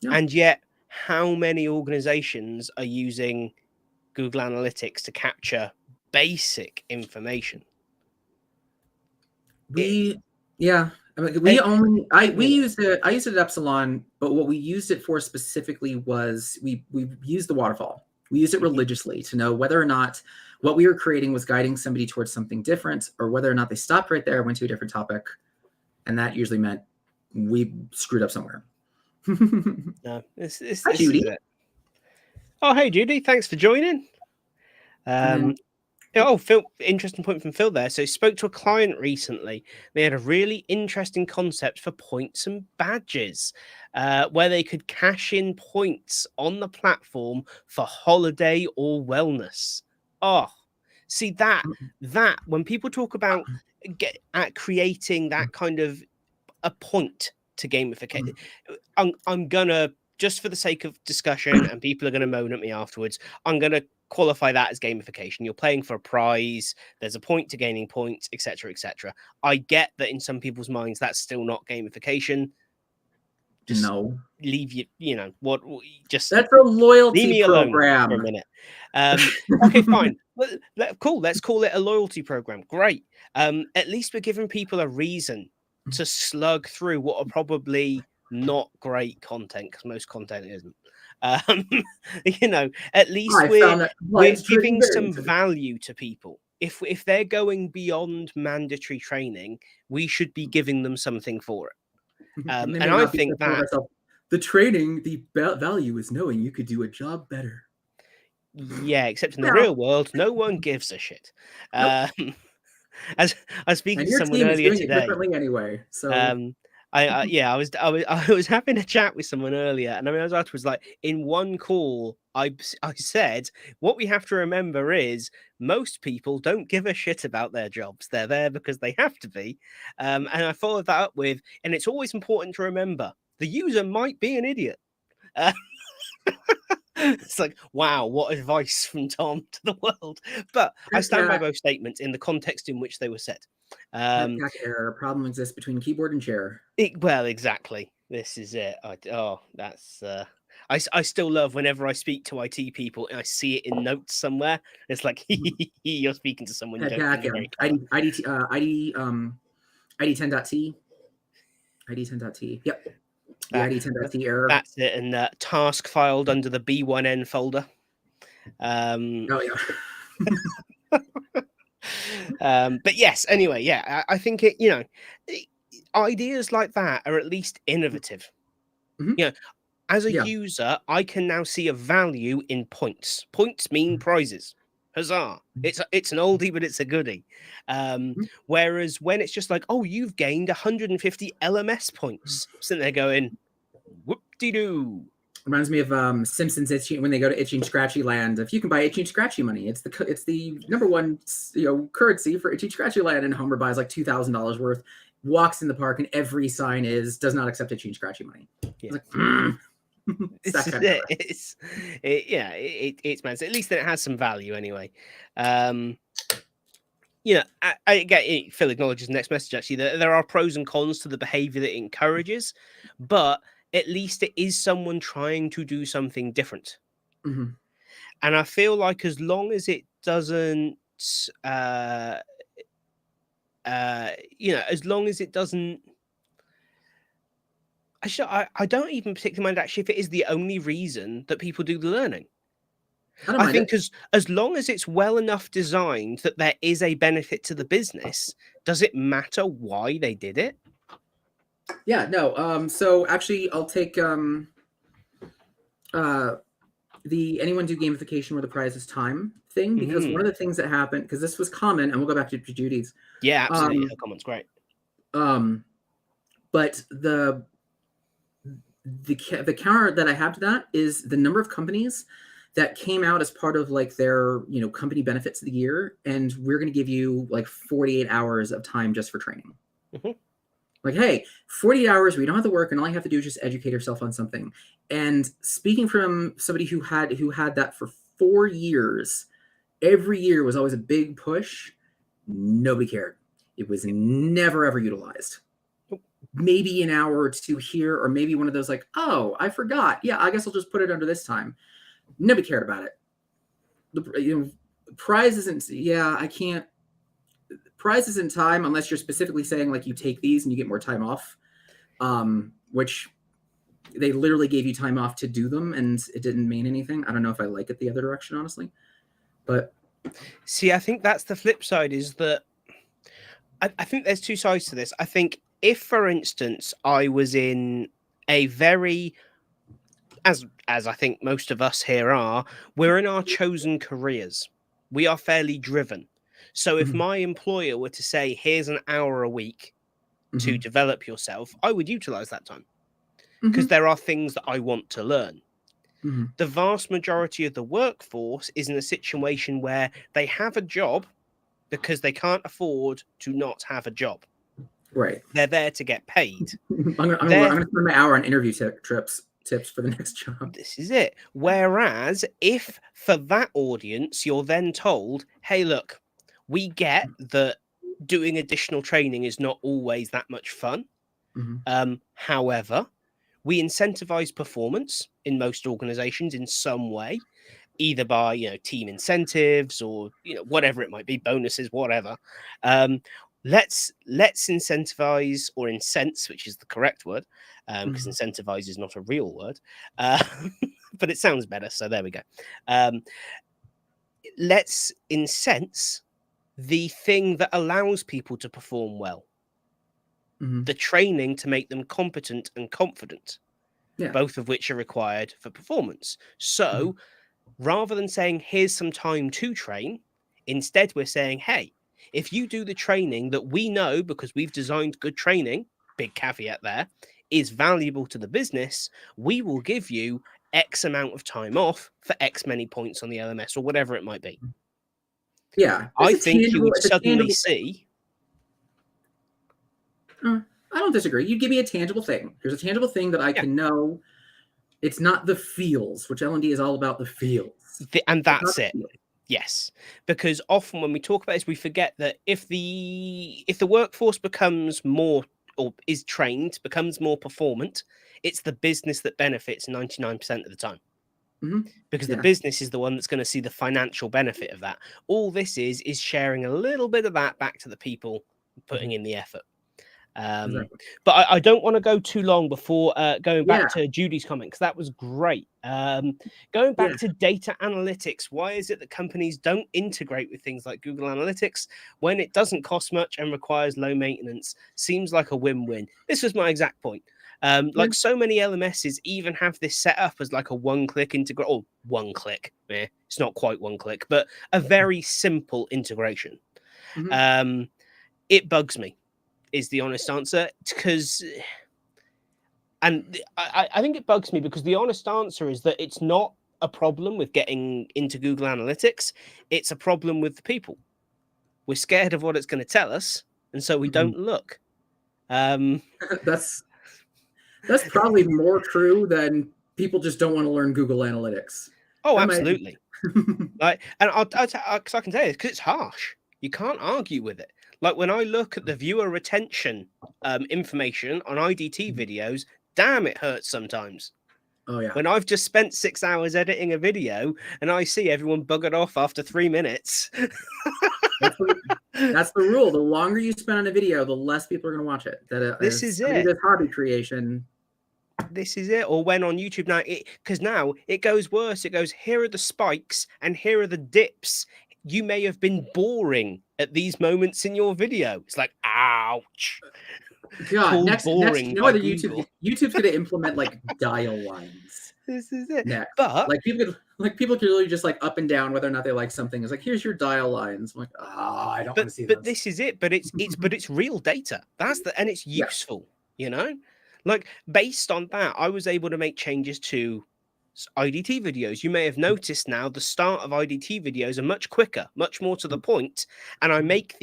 S2: Yeah.
S1: And yet, how many organizations are using Google Analytics to capture basic information?
S2: Yeah. I mean, we used it. I used it at Epsilon, but what we used it for specifically was we used the waterfall. We used it religiously to know whether or not what we were creating was guiding somebody towards something different, or whether or not they stopped right there and went to a different topic, and that usually meant we screwed up somewhere.
S1: No, this
S2: Hi, Judy.
S1: is it. Oh, hey, Judy. Thanks for joining. Oh, Phil, interesting point from Phil there. So he spoke to a client recently. They had a really interesting concept for points and badges, where they could cash in points on the platform for holiday or wellness. Oh, see that when people talk about creating that kind of a point to gamification, I'm gonna, just for the sake of discussion, and people are gonna moan at me afterwards, I'm gonna qualify that as gamification. You're playing for a prize, there's a point to gaining points, etc., etc. I get that in some people's minds that's still not gamification. Just
S2: no,
S1: leave just
S2: that's a
S1: leave
S2: loyalty
S1: me alone
S2: program
S1: for a minute. Okay, fine. Cool. Let's call it a loyalty program. Great. At least we're giving people a reason to slug through what are probably not great content, because most content isn't. At least we're giving some value to people. If they're going beyond mandatory training, we should be giving them something for it. And I think that
S2: the training, the value is knowing you could do a job better.
S1: Yeah, except in the real world, no one gives a shit.
S2: Nope.
S1: As I was speaking
S2: and
S1: to
S2: your
S1: someone
S2: team
S1: earlier
S2: is doing
S1: today.
S2: It differently anyway. So
S1: I was having a chat with someone earlier, and I mean, I was afterwards like, in one call, I said, what we have to remember is most people don't give a shit about their jobs. They're there because they have to be. And I followed that up with, and it's always important to remember the user might be an idiot. It's like, wow, what advice from Tom to the world. But I stand by both statements in the context in which they were said.
S2: Error. Problem exists between keyboard and chair.
S1: Well, exactly. This is it. I still love whenever I speak to IT people and I see it in notes somewhere. It's like, you're speaking to someone you don't think is very clever.
S2: ID10.t. ID10.t. Yep. The ID10.t error.
S1: That's it. And task filed under the B1N folder.
S2: Oh,
S1: yeah. But yes, anyway, yeah, I think ideas like that are at least innovative. As a user, I can now see a value in points. Points mean prizes. Huzzah. It's an oldie, but it's a goodie. Whereas when it's just like, oh, you've gained 150 LMS points, sitting there going, whoop-de-doo.
S2: Reminds me of Simpsons when they go to Itchy and Scratchy Land. If you can buy Itchy and Scratchy money, it's the number one currency for Itchy and Scratchy Land. And Homer buys like $2,000 worth, walks in the park, and every sign does not accept Itchy and Scratchy money. Yeah. It's like,
S1: it's man. So at least then it has some value anyway. I get Phil acknowledges the next message actually that there are pros and cons to the behavior that it encourages, but at least it is someone trying to do something different. And I feel like as long as it doesn't, as long as it doesn't, I don't even particularly mind actually if it is the only reason that people do the learning. I think as long as it's well enough designed that there is a benefit to the business, does it matter why they did it?
S2: Yeah, no. So actually, I'll take the anyone do gamification where the prize is time thing, because one of the things that happened, because this was common, and we'll go back to Judy's.
S1: Yeah, absolutely. The comment's great.
S2: But the counter that I have to that is the number of companies that came out as part of like their company benefits of the year, and we're going to give you like 48 hours of time just for training. Like, hey, 40 hours where you don't have to work and all you have to do is just educate yourself on something. And speaking from somebody who had that for 4 years, every year was always a big push. Nobody cared. It was never ever utilized. Maybe an hour or two here, or maybe one of those like, oh, I forgot. Yeah, I guess I'll just put it under this time. Nobody cared about it. The prize isn't. Yeah, I can't. Prize isn't time unless you're specifically saying like you take these and you get more time off, which they literally gave you time off to do them, and it didn't mean anything. I don't know if I like it the other direction, honestly. But
S1: see, I think that's the flip side. Is that I think there's two sides to this. I think if, for instance, I was in a very as I think most of us here are, we're in our chosen careers. We are fairly driven. So if my employer were to say, here's an hour a week to develop yourself, I would utilize that time because there are things that I want to learn. The vast majority of the workforce is in a situation where they have a job because they can't afford to not have a job.
S2: Right.
S1: They're there to get paid.
S2: I'm going to spend my hour on interview tips for the next job.
S1: This is it. Whereas if for that audience, you're then told, hey, look, we get that doing additional training is not always that much fun. However, we incentivize performance in most organizations in some way, either by, team incentives or, whatever it might be, bonuses, whatever. Let's incentivize or incense, which is the correct word, because incentivize is not a real word, but it sounds better. So there we go. Let's incense the thing that allows people to perform well, the training to make them competent and confident, both of which are required for performance. So rather than saying, here's some time to train, instead we're saying, hey, if you do the training that we know, because we've designed good training, big caveat there, is valuable to the business, we will give you X amount of time off for X many points on the LMS or whatever it might be.
S2: Yeah.
S1: I think you would suddenly see.
S2: I don't disagree. You give me a tangible thing. Here's a tangible thing that I can know. It's not the feels, which L&D is all about, the feels.
S1: And that's it. Yes, because often when we talk about this, we forget that if the workforce becomes more or is trained, becomes more performant, it's the business that benefits 99% of the time. Because the business is the one that's going to see the financial benefit of that. All this is sharing a little bit of that back to the people putting in the effort. But I don't want to go too long before going back to Judy's comment, because that was great. Going back to data analytics, why is it that companies don't integrate with things like Google Analytics when it doesn't cost much and requires low maintenance? Seems like a win-win. This was my exact point. Like so many LMSs even have this set up as like a one-click integration, or one click. It's not quite one click, but a very simple integration. It bugs me, is the honest answer, because, and I think it bugs me because the honest answer is that it's not a problem with getting into Google Analytics. It's a problem with the people. We're scared of what it's going to tell us, and so we don't look.
S2: That's probably more true than people just don't want to learn Google Analytics.
S1: Oh, absolutely. Like, and because I can tell you, because it's harsh. You can't argue with it. Like when I look at the viewer retention information on IDT videos, damn, it hurts sometimes.
S2: Oh yeah.
S1: When I've just spent 6 hours editing a video and I see everyone buggered off after 3 minutes.
S2: That's the rule. The longer you spend on a video, the less people are going to watch it.
S1: This is it.
S2: This hobby creation.
S1: This is it. Or when on YouTube now, because now it goes worse. It goes, here are the spikes and here are the dips. You may have been boring at these moments in your video. It's like, ouch.
S2: God, next you know what YouTube's going to implement like dial lines.
S1: This is it.
S2: Next.
S1: But
S2: people can really just like up and down whether or not they like something. It's like, here's your dial lines. I'm like, I don't want to see this.
S1: But this is it. But it's real data. And it's useful, Like based on that, I was able to make changes to IDT videos. You may have noticed now the start of IDT videos are much quicker, much more to the point. And I make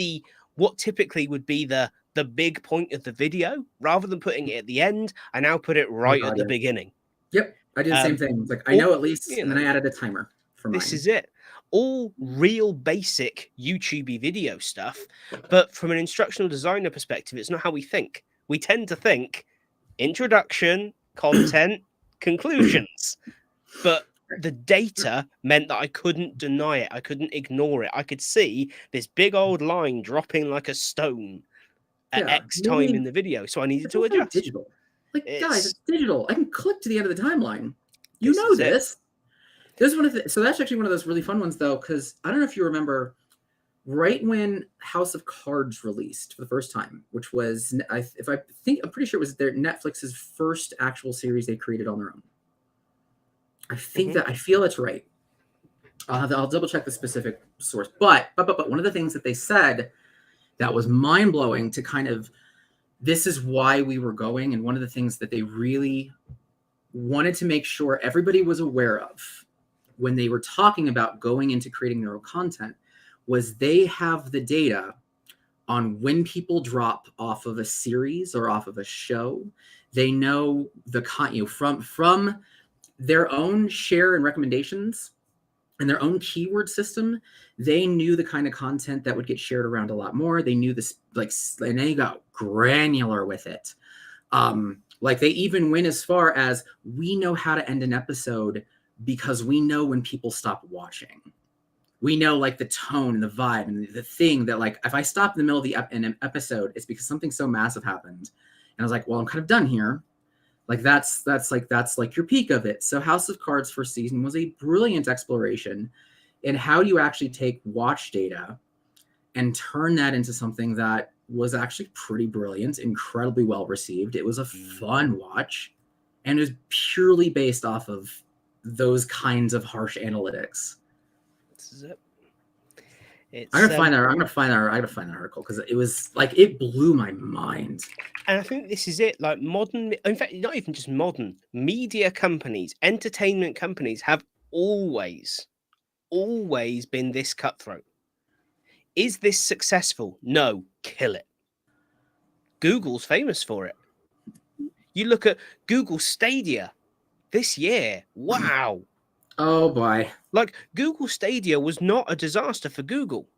S1: what typically would be the the big point of the video. Rather than putting it at the end, I now put it
S2: Oh
S1: right
S2: God,
S1: at the
S2: yeah.
S1: beginning.
S2: Yep, I do the same thing. It's like I
S1: Or,
S2: know at least,
S1: you
S2: and then I
S1: know,
S2: added a timer for mine.
S1: this is it. All real basic YouTube video stuff, but from an instructional designer perspective, it's not how we think. We tend to think introduction, content, conclusions. But the data meant that I couldn't deny it. I couldn't ignore it. I could see this big old line dropping like a stone at
S2: Yeah,
S1: X time
S2: maybe
S1: in the video. So I needed
S2: it's
S1: to
S2: also
S1: adjust.
S2: digital. Like, guys,
S1: It's
S2: it's digital. I can click to the end of the timeline. You
S1: this
S2: know
S1: is it.
S2: this. This is one of the, so that's actually one of those really fun ones though, because I don't know if you remember, right when House of Cards released for the first time, which was, I'm pretty sure it was their Netflix's first actual series they created on their own. I feel it's right. I'll double check the specific source, but one of the things that they said that was mind blowing to kind of, this is why we were going, and one of the things that they really wanted to make sure everybody was aware of when they were talking about going into creating their own content was they have the data on when people drop off of a series or off of a show. They know from their own share and recommendations and their own keyword system. They knew the kind of content that would get shared around a lot more. They knew this, like, and they got granular with it. Like they even went as far as, we know how to end an episode because we know when people stop watching. We know like the tone and the vibe and the thing that, like, if I stop in the middle of an episode, it's because something so massive happened. And I was like, well, I'm kind of done here. Like that's like your peak of it. So House of Cards first season was a brilliant exploration in how you actually take watch data and turn that into something that was actually pretty brilliant, incredibly well received. It was a fun watch, and it was purely based off of those kinds of harsh analytics.
S1: This is it.
S2: I'm gonna find that article because it was like, it blew my mind.
S1: And I think this is it. Like modern, in fact, not even just modern, media companies, entertainment companies have always been this cutthroat. Is this successful? No, kill it. Google's famous for it. You look at Google Stadia this year. Wow.
S2: Oh boy.
S1: Like, Google Stadia was not a disaster for Google.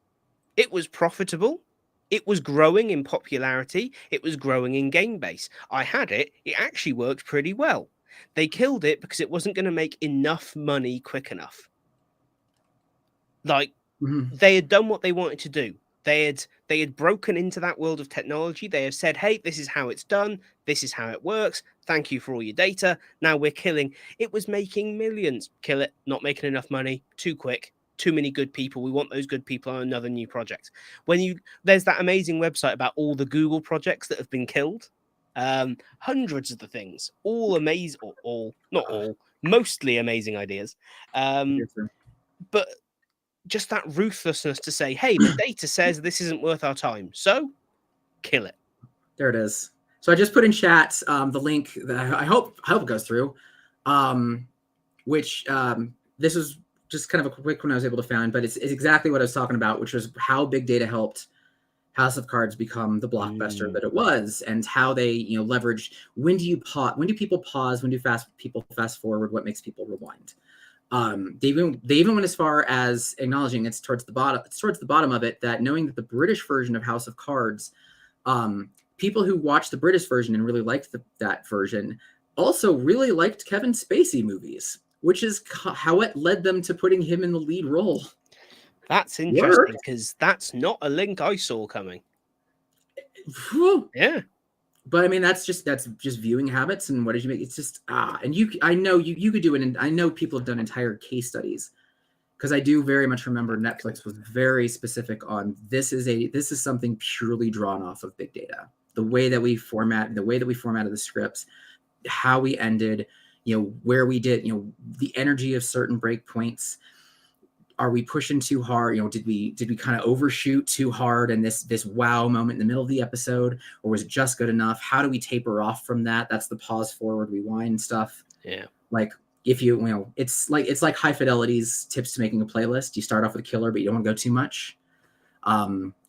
S1: It was profitable. It was growing in popularity. It was growing in game base. I had it. It actually worked pretty well. They killed it because it wasn't going to make enough money quick enough. Like, they had done what they wanted to do. They had broken into that world of technology. They have said, hey, this is how it's done. This is how it works. Thank you for all your data. Now we're killing. It was making millions. Kill it. Not making enough money. Too quick. Too many good people. We want those good people on another new project. There's that amazing website about all the Google projects that have been killed. Hundreds of the things. All amazing. Not all. Mostly amazing ideas. But just that ruthlessness to say, hey, the data says this isn't worth our time, so kill it.
S2: There it is. So I just put in chat the link that I hope it goes through, which this was just kind of a quick one I was able to find, but it's exactly what I was talking about, which was how big data helped House of Cards become the blockbuster that it was, and how they leveraged, when do people pause, when do people fast forward, what makes people rewind. They even went as far as acknowledging it's towards the bottom of it, that knowing that the British version of House of Cards, people who watched the British version and really liked that version also really liked Kevin Spacey movies, which is how it led them to putting him in the lead role.
S1: That's interesting because that's not a link I saw coming. Yeah.
S2: But I mean, that's just viewing habits, and what did you make? It's just and I know you could do it, and I know people have done entire case studies, because I do very much remember Netflix was very specific on this is something purely drawn off of big data. The way that we formatted the scripts, how we ended, where we did, the energy of certain breakpoints. Are we pushing too hard? Did we kind of overshoot too hard in this wow moment in the middle of the episode, or was it just good enough? How do we taper off from that? That's the pause, forward, rewind stuff.
S1: Yeah.
S2: Like if it's like High Fidelity's tips to making a playlist. You start off with a killer, but you don't want to go too much.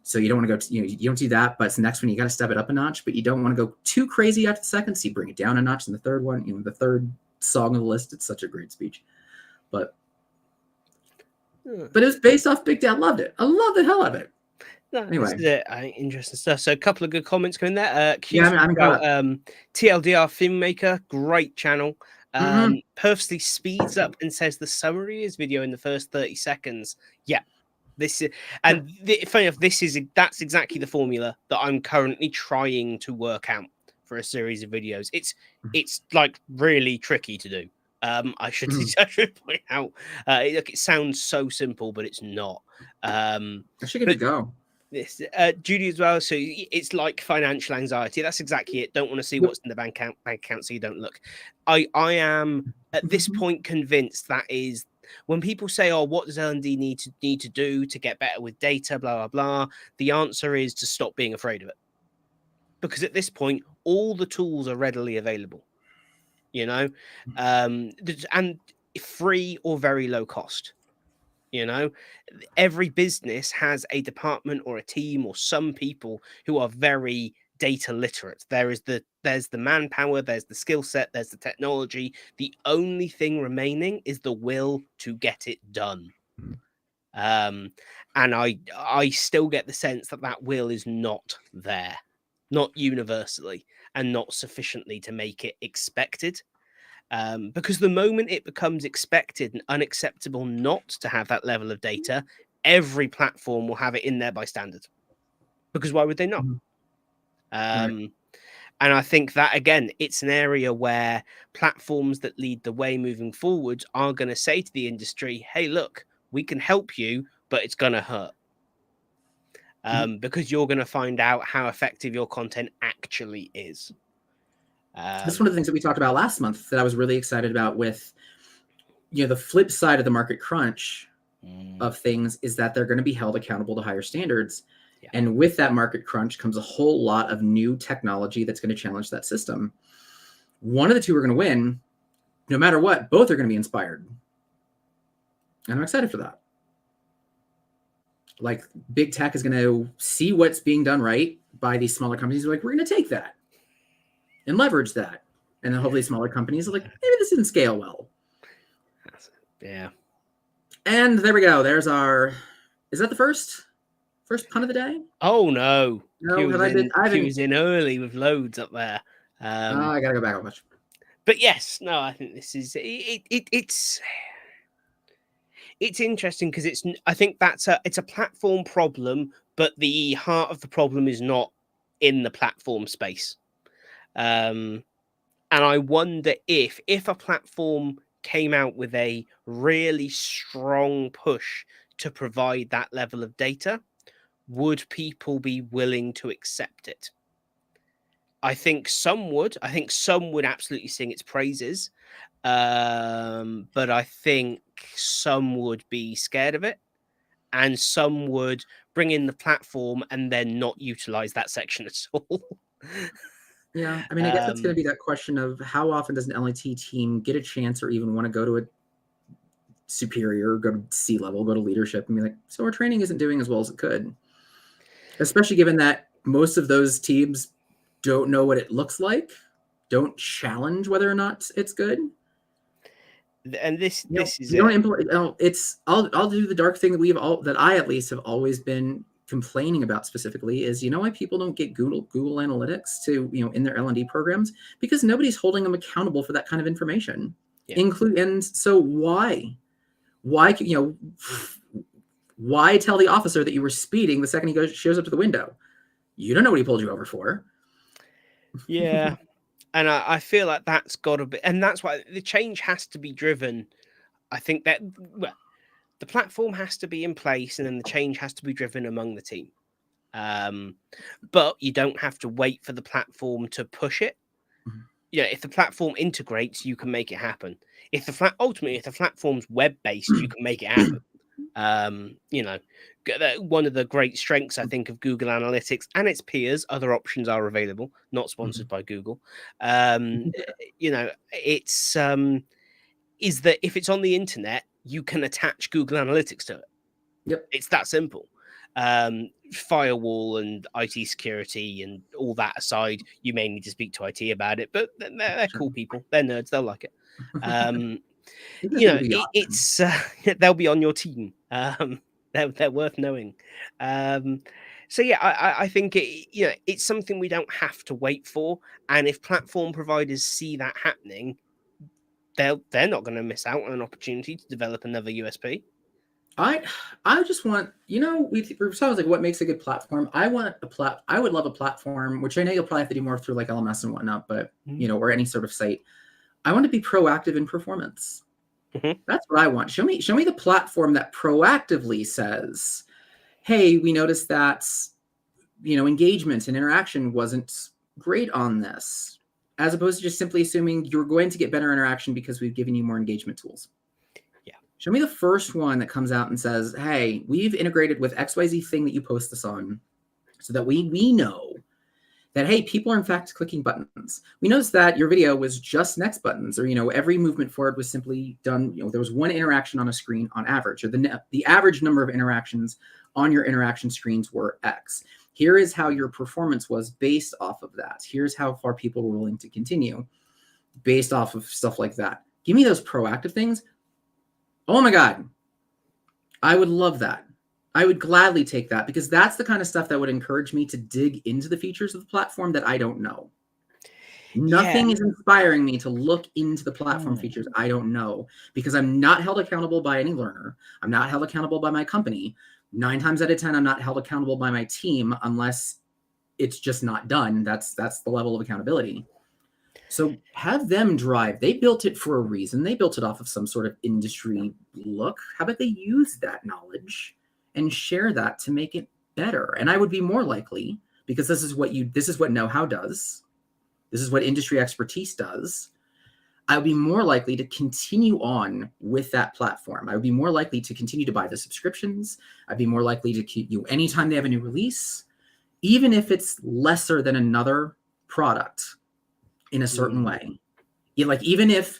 S2: So you don't want to go, you don't do that, but it's the next one, you got to step it up a notch, but you don't want to go too crazy after the second. So you bring it down a notch in the third one, the third song of the list. It's such a great speech, but it was based off Big Dad. Loved it. I love the hell out of it.
S1: No,
S2: anyway,
S1: this is it. Interesting stuff. So a couple of good comments coming there.
S2: Yeah, I'm
S1: about TLDR Filmmaker, great channel. Purposely speeds up and says the summary is video in the first 30 seconds. Yeah, this is, and funny enough, that's exactly the formula that I'm currently trying to work out for a series of videos. It's like really tricky to do. I should point out. It sounds so simple, but it's not.
S2: I should give it a go.
S1: This Judy as well. So it's like financial anxiety. That's exactly it. Don't want to see what's in the bank account, so you don't look. I am at this point convinced that is when people say, "Oh, what does L&D need to do to get better with data?" Blah blah blah. The answer is to stop being afraid of it, because at this point, all the tools are readily available. And free or very low cost. Every business has a department or a team or some people who are very data literate. There's the manpower, there's the skill set, there's the technology. The only thing remaining is the will to get it done. And I still get the sense that will is not there, not universally, and not sufficiently to make it expected. Because the moment it becomes expected and unacceptable not to have that level of data, every platform will have it in there by standard. Because why would they not? And I think that, again, it's an area where platforms that lead the way moving forward are going to say to the industry, hey, look, we can help you, but it's going to hurt. Because you're going to find out how effective your content actually is.
S2: That's one of the things that we talked about last month that I was really excited about with, the flip side of the market crunch of things is that they're going to be held accountable to higher standards. Yeah. And with that market crunch comes a whole lot of new technology that's going to challenge that system. One of the two are going to win. No matter what, both are going to be inspired. And I'm excited for that. Like, big tech is going to see what's being done right by these smaller companies. Like, we're going to take that and leverage that. And then hopefully smaller companies are like, maybe this didn't scale well.
S1: Yeah.
S2: And there we go. There's our, is that the first pun of the day?
S1: Oh, no.
S2: No,
S1: he was in early with loads up there.
S2: I got to go back a bunch.
S1: But yes, no, I think this is, it's interesting because I think it's a platform problem, but the heart of the problem is not in the platform space. And I wonder if a platform came out with a really strong push to provide that level of data, would people be willing to accept it? I think some would. I think some would absolutely sing its praises. But I think some would be scared of it, and some would bring in the platform and then not utilize that section at all.
S2: Yeah, I mean, I guess it's going to be that question of how often does an LIT team get a chance or even want to go to a superior, go to C-level, go to leadership and be like, so our training isn't doing as well as it could. Especially given that most of those teams don't know what it looks like, don't challenge whether or not it's good.
S1: And this is
S2: you don't implement. I'll do the dark thing that I at least have always been complaining about specifically is, why people don't get Google Analytics to, in their L&D programs, because nobody's holding them accountable for that kind of information. Yeah. And so why tell the officer that you were speeding the second he shows up to the window? You don't know what he pulled you over for.
S1: Yeah. And I feel like that's got to be, and that's why the change has to be driven. I think that the platform has to be in place, and then the change has to be driven among the team. But you don't have to wait for the platform to push it. Mm-hmm. If the platform integrates, you can make it happen. If the platform's web-based, you can make it happen. One of the great strengths, I think, of Google Analytics and its peers, other options are available, not sponsored by Google. It's is that if it's on the internet, you can attach Google Analytics to it.
S2: Yep.
S1: It's that simple. Firewall and IT security and all that aside, you may need to speak to IT about it, but they're cool people. They're nerds. They'll like it. It's they'll be on your team. They're worth knowing. So yeah, I think it's something we don't have to wait for, and if platform providers see that happening, they're not going to miss out on an opportunity to develop another USP.
S2: I just want, we talking like what makes a good platform. I would love a platform, which I know you'll probably have to do more through like LMS and whatnot, but or any sort of site. I want to be proactive in performance. That's what I want. Show me the platform that proactively says, hey, we noticed that engagement and interaction wasn't great on this, as opposed to just simply assuming you're going to get better interaction because we've given you more engagement tools. Show me the first one that comes out and says, hey, we've integrated with XYZ thing that you post this on so that we know that, hey, people are in fact clicking buttons. We noticed that your video was just next buttons, or, every movement forward was simply done. There was one interaction on a screen on average, or the average number of interactions on your interaction screens were X. Here is how your performance was based off of that. Here's how far people were willing to continue based off of stuff like that. Give me those proactive things. Oh my God, I would love that. I would gladly take that, because that's the kind of stuff that would encourage me to dig into the features of the platform that I don't know. Nothing is inspiring me to look into the platform features I don't know, because I'm not held accountable by any learner. I'm not held accountable by my company. 9 times out of 10, I'm not held accountable by my team unless it's just not done. That's the level of accountability. So have them drive. They built it for a reason. They built it off of some sort of industry look. How about they use that knowledge and share that to make it better? And I would be more likely, because this is what know-how does. This is what industry expertise does. I would be more likely to continue on with that platform. I would be more likely to continue to buy the subscriptions. I'd be more likely to keep you anytime they have a new release, even if it's lesser than another product in a certain way. Even if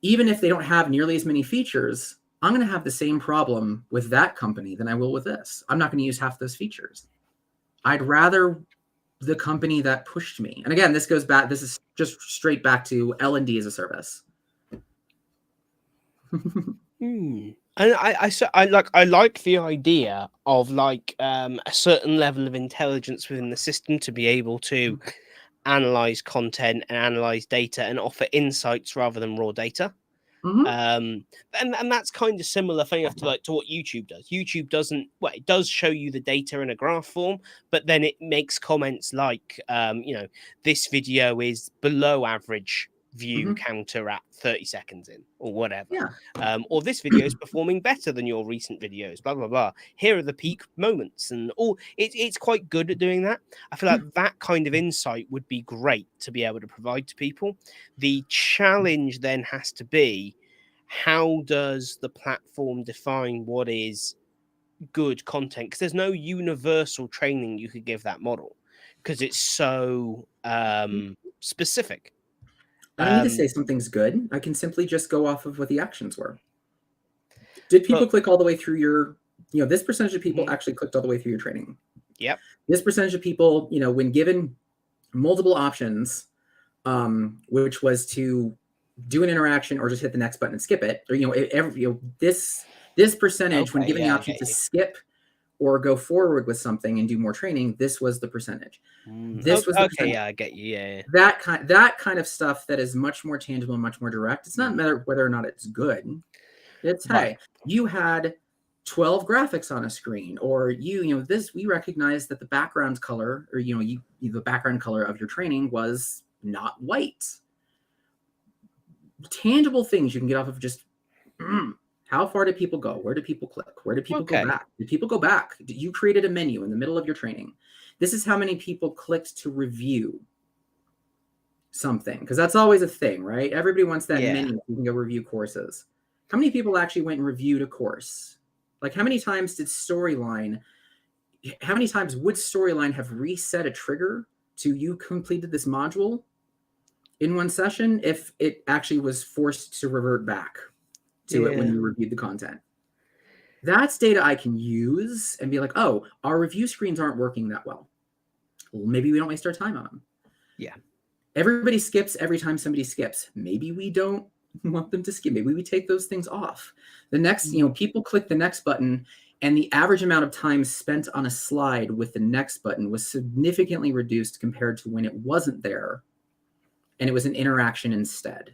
S2: they don't have nearly as many features, I'm going to have the same problem with that company than I will with this. I'm not going to use half those features. I'd rather the company that pushed me. And again, this is just straight back to L&D as a service.
S1: And I like the idea of a certain level of intelligence within the system to be able to analyze content and analyze data and offer insights rather than raw data. And that's kind of similar thing to what YouTube does. YouTube it does show you the data in a graph form, but then it makes comments like this video is below average view counter at 30 seconds in, or whatever. Or this video is performing better than your recent videos, blah blah blah. Here are the peak moments, and it's quite good at doing that. I feel like that kind of insight would be great to be able to provide to people. The challenge then has to be, how does the platform define what is good content? Because there's no universal training you could give that model, because it's so specific.
S2: I don't need to say something's good. I can simply just go off of what the actions were. Did people click all the way through your, this percentage of people actually clicked all the way through your training?
S1: Yep.
S2: This percentage of people, when given multiple options, which was to do an interaction or just hit the next button and skip it, or, this percentage, when given the option to skip or go forward with something and do more training, this was the percentage. This was the percentage.
S1: Yeah, I get you. Yeah.
S2: That kind of stuff that is much more tangible and much more direct. It's not matter whether or not it's good. It's hey, you had 12 graphics on a screen, or we recognize that the background color, or the background color of your training was not white. Tangible things you can get off of just how far did people go? Where did people click? Where did people go back? Did people go back? You created a menu in the middle of your training. This is how many people clicked to review something, because that's always a thing, right? Everybody wants that menu. You can go review courses. How many people actually went and reviewed a course? Like, how many times would Storyline have reset a trigger to you completed this module in one session if it actually was forced to revert back to it when you reviewed the content? That's data I can use and be like, oh, our review screens aren't working that well. Maybe we don't waste our time on them.
S1: Yeah.
S2: Everybody skips every time somebody skips. Maybe we don't want them to skip. Maybe we take those things off. The next, people click the next button, and the average amount of time spent on a slide with the next button was significantly reduced compared to when it wasn't there, and it was an interaction instead,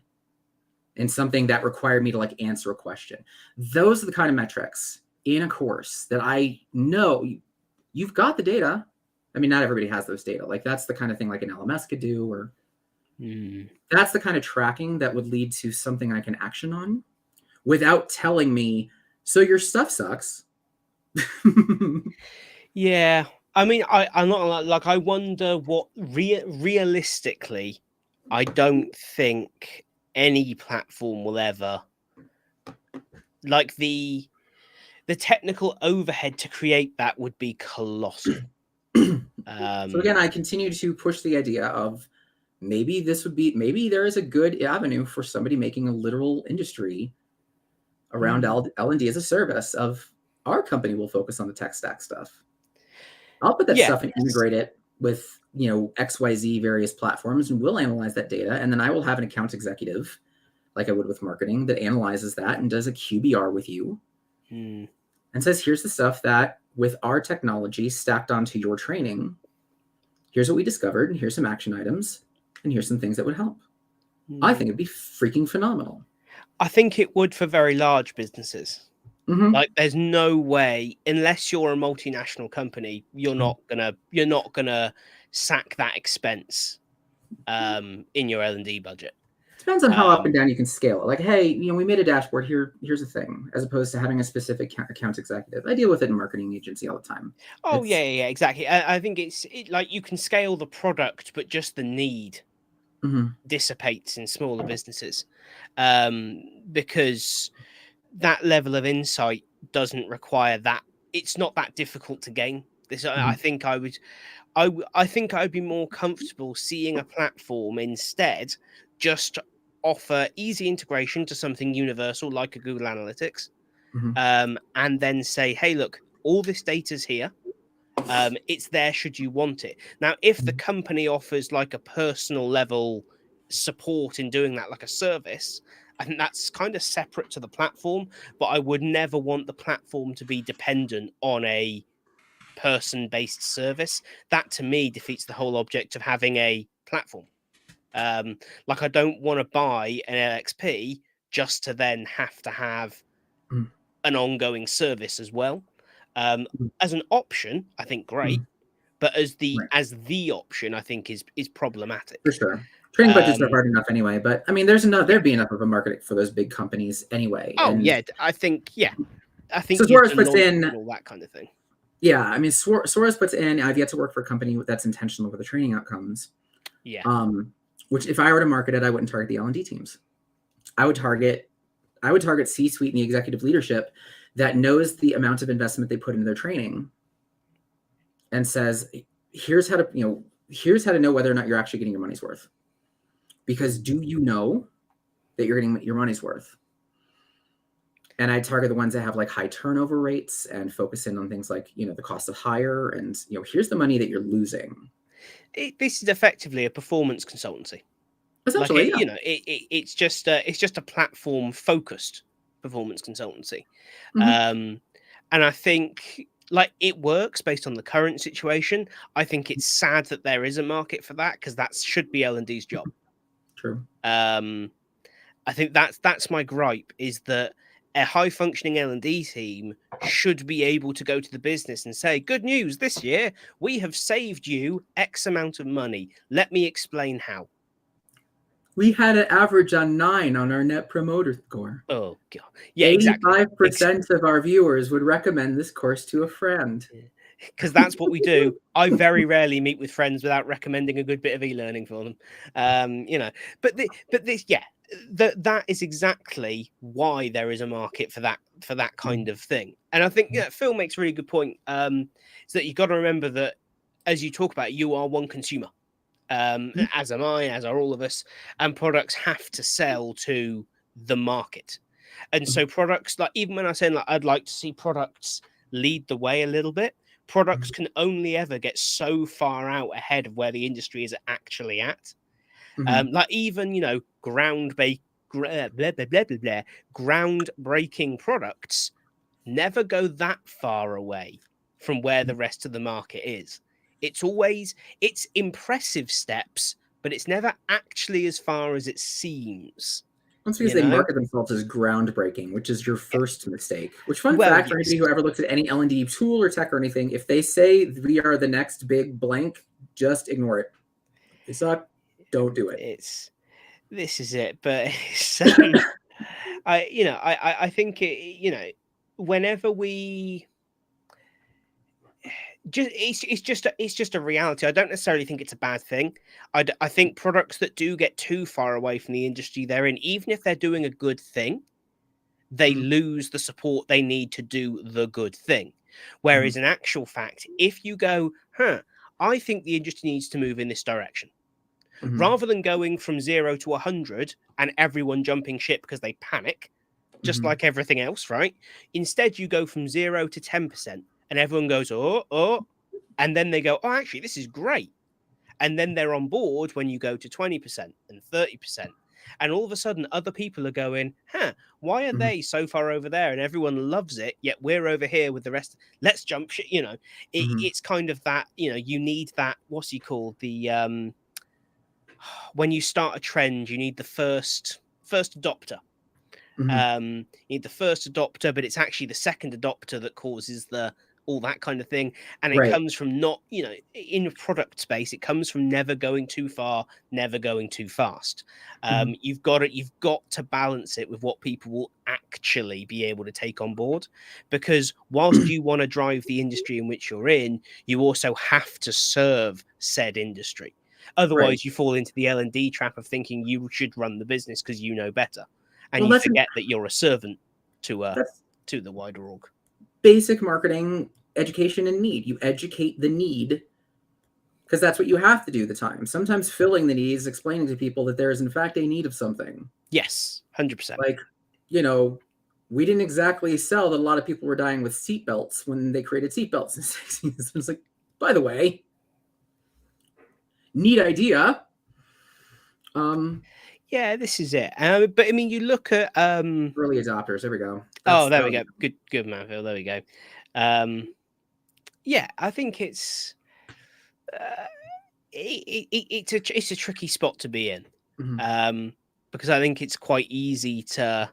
S2: and something that required me to like answer a question. Those are the kind of metrics in a course that I know you've got the data. I mean, not everybody has those data. Like that's the kind of thing like an LMS could do, or that's the kind of tracking that would lead to something I can action on without telling me, so your stuff sucks.
S1: Yeah. I mean, I'm not like, I wonder what realistically, I don't think any platform will ever, like the technical overhead to create that would be colossal.
S2: So again, I continue to push the idea of maybe there is a good avenue for somebody making a literal industry around L&D as a service of our company will focus on the tech stack stuff. I'll put that stuff and integrate it with, XYZ various platforms, and we'll analyze that data. And then I will have an account executive, like I would with marketing, that analyzes that and does a QBR with you and says, here's the stuff that with our technology stacked onto your training, here's what we discovered, and here's some action items, and here's some things that would help. I think it'd be freaking phenomenal.
S1: I think it would for very large businesses. Like there's no way, unless you're a multinational company, you're not gonna sack that expense in your L&D budget.
S2: Depends on how up and down you can scale it. Like, hey, we made a dashboard here. Here's the thing, as opposed to having a specific account executive. I deal with it in marketing agency all the time.
S1: Oh, yeah, exactly. I think it's like you can scale the product, but just the need dissipates in smaller businesses because that level of insight doesn't require that. It's not that difficult to gain. I think I would be more comfortable seeing a platform instead just offer easy integration to something universal like a Google Analytics, and then say, hey, look, all this data's here. It's there should you want it. Now, if the company offers like a personal level support in doing that, like a service, I think that's kind of separate to the platform, but I would never want the platform to be dependent on a person-based service. That to me defeats the whole object of having a platform. Like I don't want to buy an LXP just to then have to have an ongoing service as well. As an option, I think great, but as the option, I think is problematic.
S2: For sure. Training budgets are hard enough anyway, but I mean, there'd be enough of a market for those big companies anyway.
S1: Oh, yeah, I think
S2: so Suarez puts in
S1: all that kind of thing.
S2: Yeah, I mean, Suarez puts in, I've yet to work for a company that's intentional with the training outcomes.
S1: Yeah.
S2: Which if I were to market it, I wouldn't target the L&D teams. I would target C-suite and the executive leadership that knows the amount of investment they put into their training and says, here's how to know whether or not you're actually getting your money's worth. Because do you know that you're getting your money's worth? And I target the ones that have like high turnover rates and focus in on things like, the cost of hire and, here's the money that you're losing.
S1: This is effectively a performance consultancy.
S2: Essentially,
S1: it's just a platform focused performance consultancy. And I think like it works based on the current situation. I think it's sad that there is a market for that because that should be L&D's job.
S2: True.
S1: I think that's my gripe is that a high functioning L&D team should be able to go to the business and say, good news, this year we have saved you X amount of money. Let me explain how.
S2: We had an average on 9 on our net promoter score.
S1: Oh, God. Yeah,
S2: 85% of our viewers would recommend this course to a friend.
S1: Because that's what we do. I very rarely meet with friends without recommending a good bit of e-learning for them. But that is exactly why there is a market for that kind of thing. And I think Phil makes a really good point. Is that you've got to remember that as you talk about it, you are one consumer. As am I, as are all of us, and products have to sell to the market. And so products, like, even when I say, like, I'd like to see products lead the way a little bit, products can only ever get so far out ahead of where the industry is actually at. Like, even, you know, groundbreaking products never go that far away from where the rest of the market is. It's impressive steps, but it's never actually as far as it seems.
S2: That's because
S1: You
S2: they
S1: know?
S2: market themselves as groundbreaking, which is your first mistake. Which, fun
S1: Well,
S2: fact, for
S1: yes.
S2: anybody who ever looked at any L&D tool or tech or anything, if they say we are the next big blank, just ignore it. They suck. Don't do it.
S1: This is it. But I think whenever we it's just a reality. I don't necessarily think it's a bad thing. I think products that do get too far away from the industry they're in, even if they're doing a good thing, they lose the support they need to do the good thing. Whereas in actual fact, if you go, I think the industry needs to move in this direction, rather than going from 0 to 100 and everyone jumping ship because they panic, just like everything else, right? Instead, you go from 0 to 10% and everyone goes, oh, and then they go, oh, actually, this is great. And then they're on board when you go to 20% and 30%. And all of a sudden, other people are going, why are they so far over there? And everyone loves it, yet we're over here with the rest. Let's jump shit. It's kind of that, you need that, what's he called? The, when you start a trend, you need the first adopter. You need the first adopter, but it's actually the second adopter that causes all that kind of thing. And it comes from not, in a product space, it comes from never going too far, never going too fast. You've got to balance it with what people will actually be able to take on board, because whilst you want to drive the industry in which you're in, you also have to serve said industry. Otherwise, you fall into the L&D trap of thinking you should run the business because you know better. And you forget that you're a servant to the wider org.
S2: Basic marketing education and need. You educate the need because that's what you have to do the time. Sometimes filling the need is explaining to people that there is in fact a need of something.
S1: Yes, 100%.
S2: Like, we didn't exactly sell that a lot of people were dying with seatbelts when they created seatbelts in the 60s. It's like, by the way, neat idea.
S1: Yeah, this is it. But I mean, you look at
S2: early adopters. There we go.
S1: There we go. Good man, Phil. There we go. Yeah, I think it's a tricky spot to be in, because I think it's quite easy to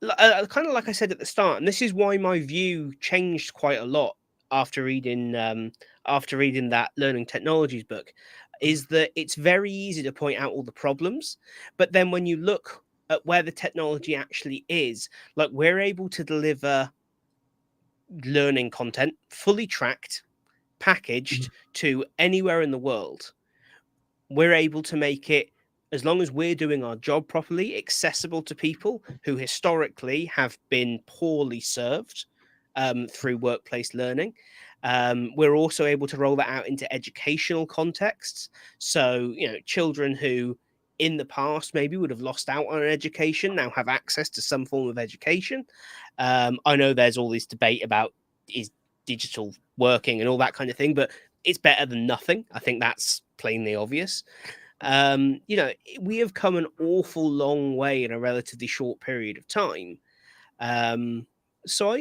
S1: kind of like I said at the start, and this is why my view changed quite a lot after reading that Learning Technologies book, is that it's very easy to point out all the problems, but then when you look at where the technology actually is, like, we're able to deliver learning content fully tracked, packaged to anywhere in the world. We're able to make it, as long as we're doing our job properly, accessible to people who historically have been poorly served through workplace learning. We're also able to roll that out into educational contexts. So, children who in the past maybe would have lost out on an education now have access to some form of education. I know there's all this debate about is digital working and all that kind of thing, but it's better than nothing. I think that's plainly obvious. We have come an awful long way in a relatively short period of time. So,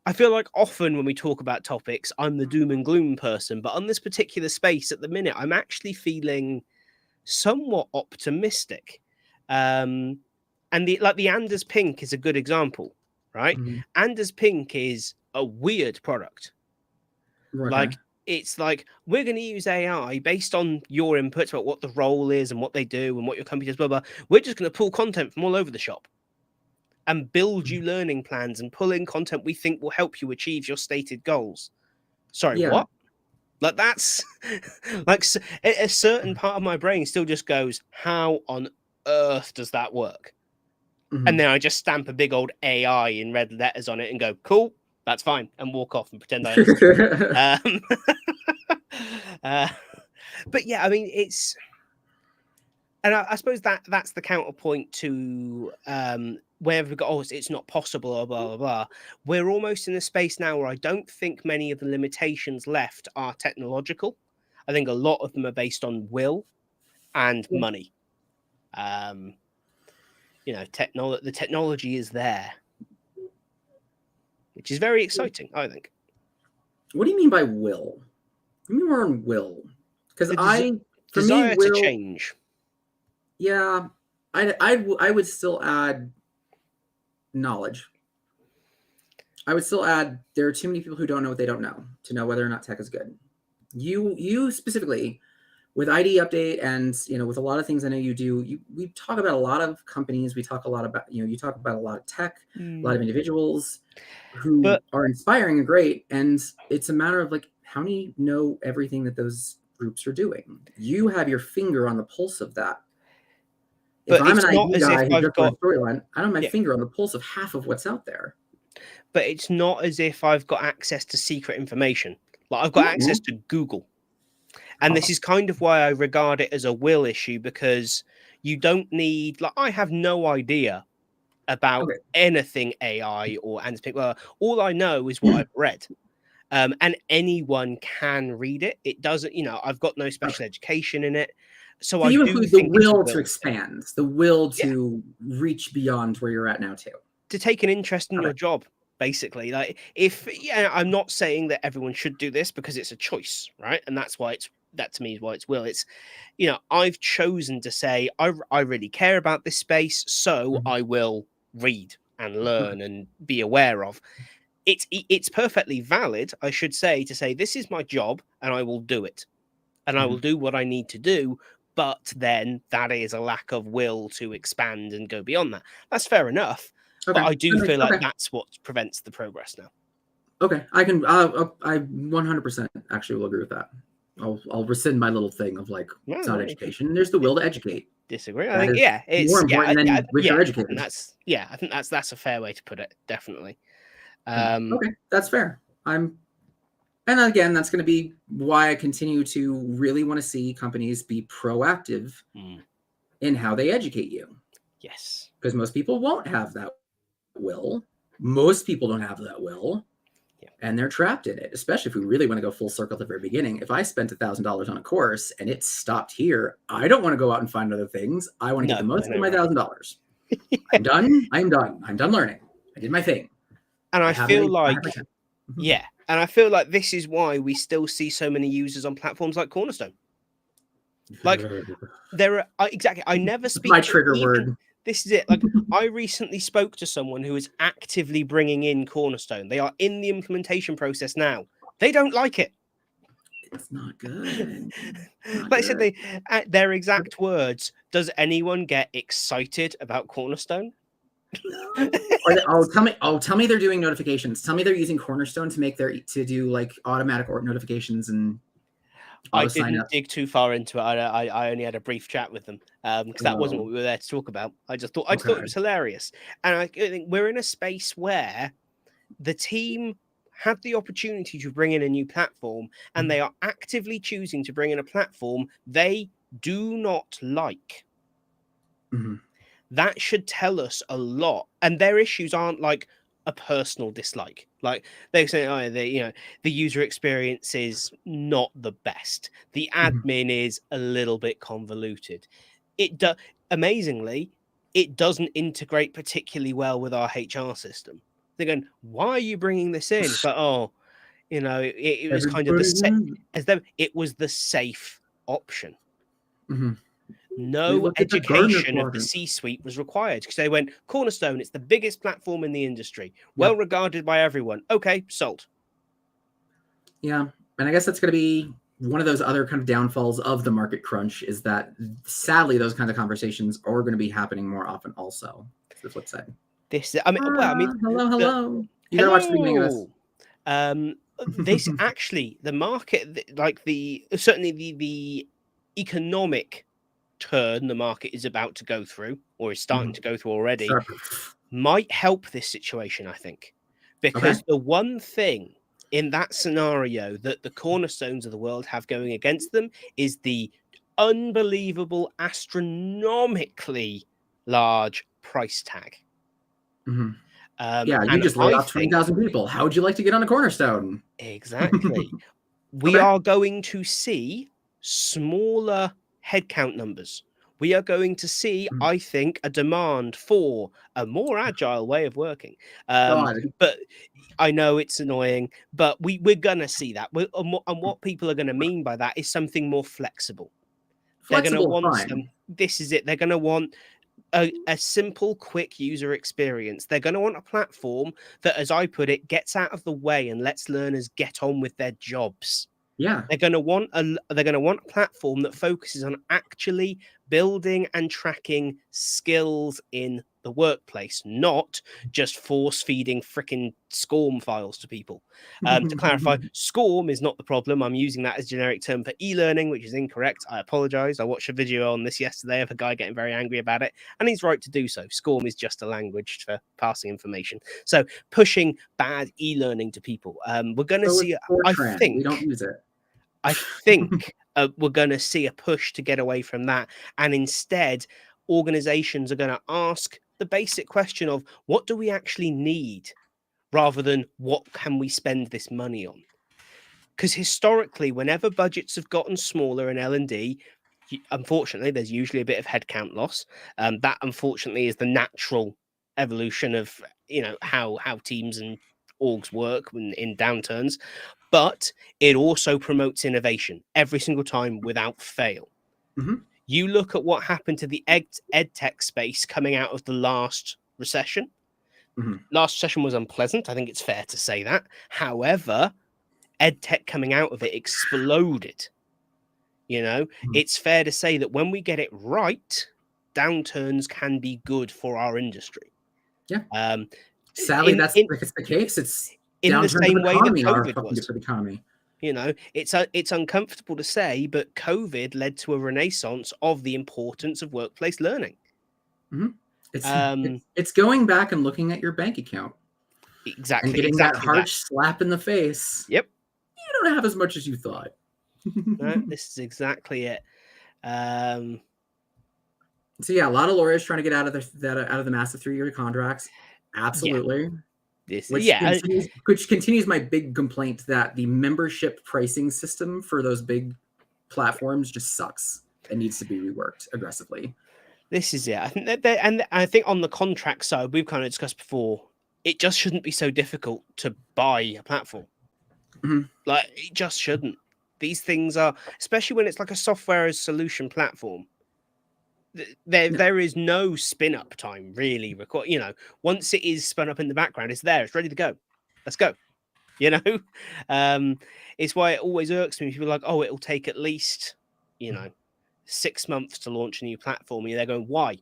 S1: I feel like often when we talk about topics, I'm the doom and gloom person, but on this particular space at the minute, I'm actually feeling somewhat optimistic. And the Anders Pink is a good example, right? Anders Pink is a weird product.
S2: Okay.
S1: Like, it's like, we're going to use AI based on your inputs about what the role is and what they do and what your company does, blah, blah. We're just going to pull content from all over the shop and build you learning plans and pull in content we think will help you achieve your stated goals. Sorry, what? Like, that's like a certain part of my brain still just goes, how on earth does that work? And then I just stamp a big old AI in red letters on it and go, cool, that's fine, and walk off and pretend I understand. But yeah, I mean, it's, and I suppose that's the counterpoint to wherever we go, oh, it's not possible, or blah, blah, blah. We're almost in a space now where I don't think many of the limitations left are technological. I think a lot of them are based on will and money. You know, the technology is there, which is very exciting, I think.
S2: What do you mean by will? Give me more on will. Because for
S1: desire
S2: me, will,
S1: to change.
S2: Yeah, I would still add knowledge. I would still add there are too many people who don't know what they don't know to know whether or not tech is good. You specifically with ID update and with a lot of things I know you do. We talk about a lot of companies. We talk a lot about you talk about a lot of tech, a lot of individuals who are inspiring and great. And it's a matter of like how many know everything that those groups are doing. You have your finger on the pulse of that. If I'm an ID guy who just got a storyline, I don't have my finger on the pulse of half of what's out there.
S1: But it's not as if I've got access to secret information. Like I've got access to Google. And this is kind of why I regard it as a will issue, because you don't need, like, I have no idea about anything AI or Anthropic. All I know is what I've read. And anyone can read it. It doesn't, I've got no special education in it. So I
S2: you
S1: do
S2: include the will to expand, the will to reach beyond where you're at now too.
S1: To take an interest in your job, basically. Like I'm not saying that everyone should do this because it's a choice, right? And that's why that to me is why it's will. It's, I've chosen to say I really care about this space, so I will read and learn and be aware of. It's perfectly valid, I should say, to say this is my job and I will do it. And I will do what I need to do, but then that is a lack of will to expand and go beyond that. That's fair enough. But I do feel like that's what prevents the progress now.
S2: Okay, I 100% actually will agree with that. I'll rescind my little thing of like it's not education. There's the will to educate.
S1: Disagree. I think it's
S2: more important than which are educated.
S1: And I think that's a fair way to put it. Definitely.
S2: Okay, that's fair. And again, that's going to be why I continue to really want to see companies be proactive in how they educate you.
S1: Yes,
S2: because most people won't have that will. Most people don't have that will. And they're trapped in it, especially if we really want to go full circle at the very beginning. If I spent $1,000 on a course and it stopped here, I don't want to go out and find other things. I want to get the most of my $1,000. I'm done. I'm done learning. I did my thing.
S1: And I feel like, and I feel like this is why we still see so many users on platforms like Cornerstone. Like there are exactly. I never speak.
S2: My trigger word.
S1: This is it. Like I recently spoke to someone who is actively bringing in Cornerstone. They are in the implementation process now. They don't like it.
S2: It's not good.
S1: Like I said, their exact words. Does anyone get excited about Cornerstone?
S2: Tell me they're doing notifications. Tell me they're using Cornerstone to do like automatic notifications and.
S1: I didn't dig too far into it. I only had a brief chat with them because that wasn't what we were there to talk about. I just thought it was hilarious, and I think we're in a space where the team had the opportunity to bring in a new platform, and they are actively choosing to bring in a platform they do not like. That should tell us a lot, and their issues aren't like a personal dislike. Like they say, the user experience is not the best. The admin is a little bit convoluted. Amazingly, it doesn't integrate particularly well with our HR system. They're going, why are you bringing this in? But it was kind of it was the safe option. No education of the C-suite was required because they went, Cornerstone, it's the biggest platform in the industry, well regarded by everyone. Okay, sold.
S2: Yeah, and I guess that's going to be one of those other kind of downfalls of the market crunch is that sadly those kinds of conversations are going to be happening more often also. It's the flip side.
S1: Hello.
S2: You gotta watch the beginning of this.
S1: This actually, the market, like certainly the economic turn the market is about to go through or is starting to go through already might help this situation, I think, because the one thing in that scenario that the Cornerstones of the world have going against them is the unbelievable, astronomically large price tag.
S2: Mhm. Yeah, you
S1: And
S2: just laid
S1: I
S2: off
S1: think
S2: 20,000 people. How would you like to get on a cornerstone?
S1: exactly we
S2: Okay.
S1: are going to see smaller headcount numbers. We are going to see,
S2: Mhm.
S1: I think, a demand for a more agile way of working. Um,
S2: God,
S1: but I know it's annoying, but we're gonna see that. And what people are gonna mean by that is something more flexible. They're gonna
S2: flexible,
S1: want some.
S2: fine.
S1: This is it. They're gonna want a simple, quick user experience. They're gonna want a platform that, as I put it, gets out of the way and lets learners get on with their jobs.
S2: Yeah.
S1: They're going to want a platform that focuses on actually building and tracking skills in the workplace, not just force feeding freaking SCORM files to people. To clarify, SCORM is not the problem. I'm using that as a generic term for e-learning, which is incorrect. I apologize. I watched a video on this yesterday of a guy getting very angry about it, and he's right to do so. SCORM is just a language for passing information. So pushing bad e-learning to people. We're going to
S2: So
S1: see,
S2: it's
S1: I
S2: Fortran. We don't
S1: think,
S2: use it.
S1: we're going to see a push to get away from that. And instead, organizations are going to ask the basic question of what do we actually need rather than what can we spend this money on? Because historically, whenever budgets have gotten smaller in L&D, unfortunately, there's usually a bit of headcount loss. That, unfortunately, is the natural evolution of how teams and orgs work in downturns. But it also promotes innovation every single time without fail.
S2: Mhm.
S1: You look at what happened to the ed tech space coming out of the last recession.
S2: Mhm.
S1: Last recession was unpleasant. I think it's fair to say that. However, ed tech coming out of it exploded.
S2: Mhm.
S1: It's fair to say that when we get it right, downturns can be good for our industry.
S2: Yeah.
S1: Um,
S2: Sadly,
S1: in
S2: that's
S1: in
S2: like it's the case. It's
S1: in the
S2: downturns of
S1: same way that
S2: economy are
S1: COVID
S2: fucking good
S1: was.
S2: for the economy.
S1: It's uncomfortable to say, but COVID led to a renaissance of the importance of workplace learning.
S2: Mhm. It's
S1: Um,
S2: it's going back and looking at your bank account and getting that
S1: exactly that.
S2: harsh slap in the face.
S1: Yep.
S2: You don't have as much as you thought.
S1: No, this is exactly it. Um,
S2: So yeah, a lot of lawyers trying to get out of the massive 3-year contracts.
S1: yeah,
S2: Absolutely.
S1: this
S2: Which
S1: yeah,
S2: continues my big complaint that the membership pricing system for those big platforms just sucks and needs to be reworked aggressively.
S1: this is it. I think and I think on the contract side, we've kind of discussed before, it just shouldn't be so difficult to buy a platform.
S2: Mhm.
S1: Like it just shouldn't. These things are, especially when it's like a software as solution platform.
S2: Yeah.
S1: There is no spin up time really. Once it is spun up in the background, it's there. It's ready to go. Let's go. You know, um, it's why it always irks me. People are like, oh, it'll take at least 6 months to launch a new platform. And they're going, why?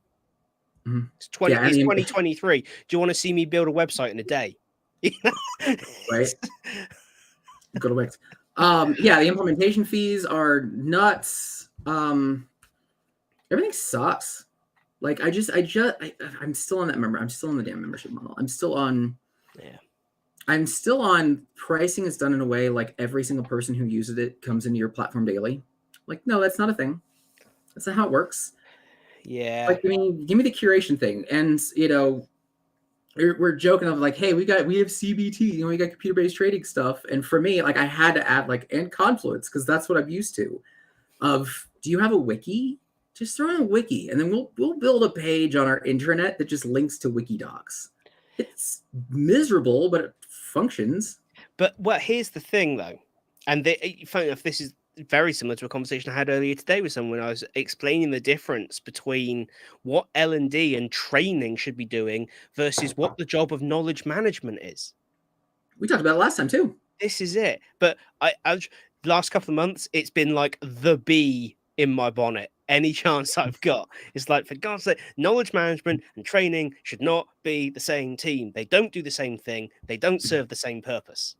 S2: Mhm.
S1: It's
S2: Yeah, I
S1: It's
S2: mean,
S1: 2023. Do you want to see me build a website in a day?
S2: right? Go to Wix. Yeah, the implementation fees are nuts. Everything sucks. Like I'm still on that member. I'm still on the damn membership model.
S1: Yeah.
S2: I'm still on pricing is done in a way like every single person who uses it comes into your platform daily. Like, no, that's not a thing. That's not how it works.
S1: Yeah.
S2: Like, I mean, give me the curation thing. And we're joking of like, hey, we have CBT, we got computer-based trading stuff. And for me, like I had to add like and Confluence, because that's what I'm used to. Do you have a wiki? Just throw in a wiki, and then we'll build a page on our intranet that just links to Wikidocs. It's miserable, but it functions.
S1: But here's the thing, though, and funny enough, this is very similar to a conversation I had earlier today with someone. I was explaining the difference between what L&D and training should be doing versus what the job of knowledge management is.
S2: We talked about it last time too.
S1: This is it. But I've the last couple of months, it's been like the bee in my bonnet. Any chance I've got, it's like, for God's sake, knowledge management and training should not be the same team. They don't do the same thing. They don't serve the same purpose.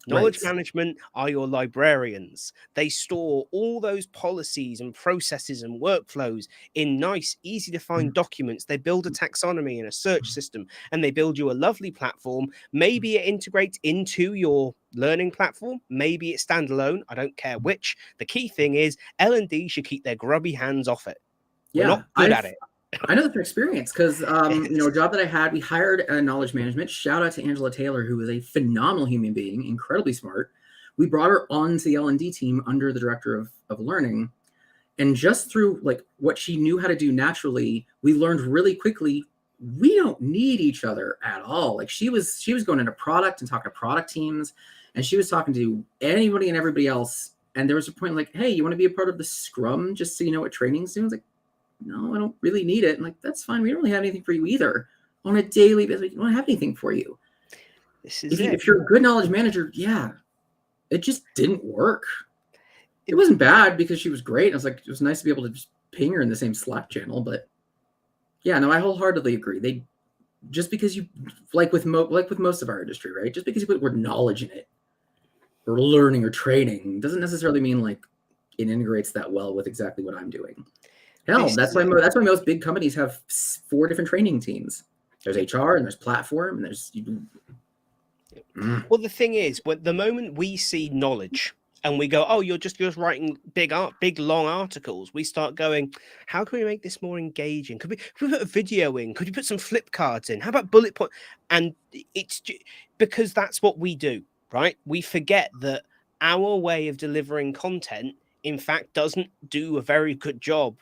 S2: Right.
S1: Knowledge management are your librarians. They store all those policies and processes and workflows in nice, easy to find documents. They build a taxonomy and a search system, and they build you a lovely platform. Maybe it integrates into your learning platform. Maybe it's standalone. I don't care which. The key thing is L&D should keep their grubby hands off it. We're
S2: Yeah,
S1: not good at it.
S2: I know that from experience because, a job that I had, we hired a knowledge management. Shout out to Angela Taylor, who is a phenomenal human being, incredibly smart. We brought her onto the L&D team under the director of learning. And just through like what she knew how to do naturally, we learned really quickly we don't need each other at all. Like she was going into product and talking to product teams, and she was talking to anybody and everybody else. And there was a point like, hey, you want to be a part of the Scrum just so you know what training's doing? I was like, no, I don't really need it. I'm like, that's fine. We don't really have anything for you either. On a daily basis, we don't have anything for you.
S1: This is
S2: If you're a good knowledge manager, yeah, it just didn't work. It wasn't bad because she was great. I was like, it was nice to be able to just ping her in the same Slack channel. But yeah, no, I wholeheartedly agree. They just because you like with most of our industry, right? Just because you put the word knowledge in it, or learning or training, doesn't necessarily mean like it integrates that well with exactly what I'm doing. Hell, that's why most big companies have 4 different training teams. There's HR and there's platform and there's.
S1: Well, the thing is, the moment we see knowledge and we go, oh, you're just writing big long articles, we start going, how can we make this more engaging? Could we put a video in? Could you put some flip cards in? How about bullet point? And it's because that's what we do, right? We forget that our way of delivering content, in fact, doesn't do a very good job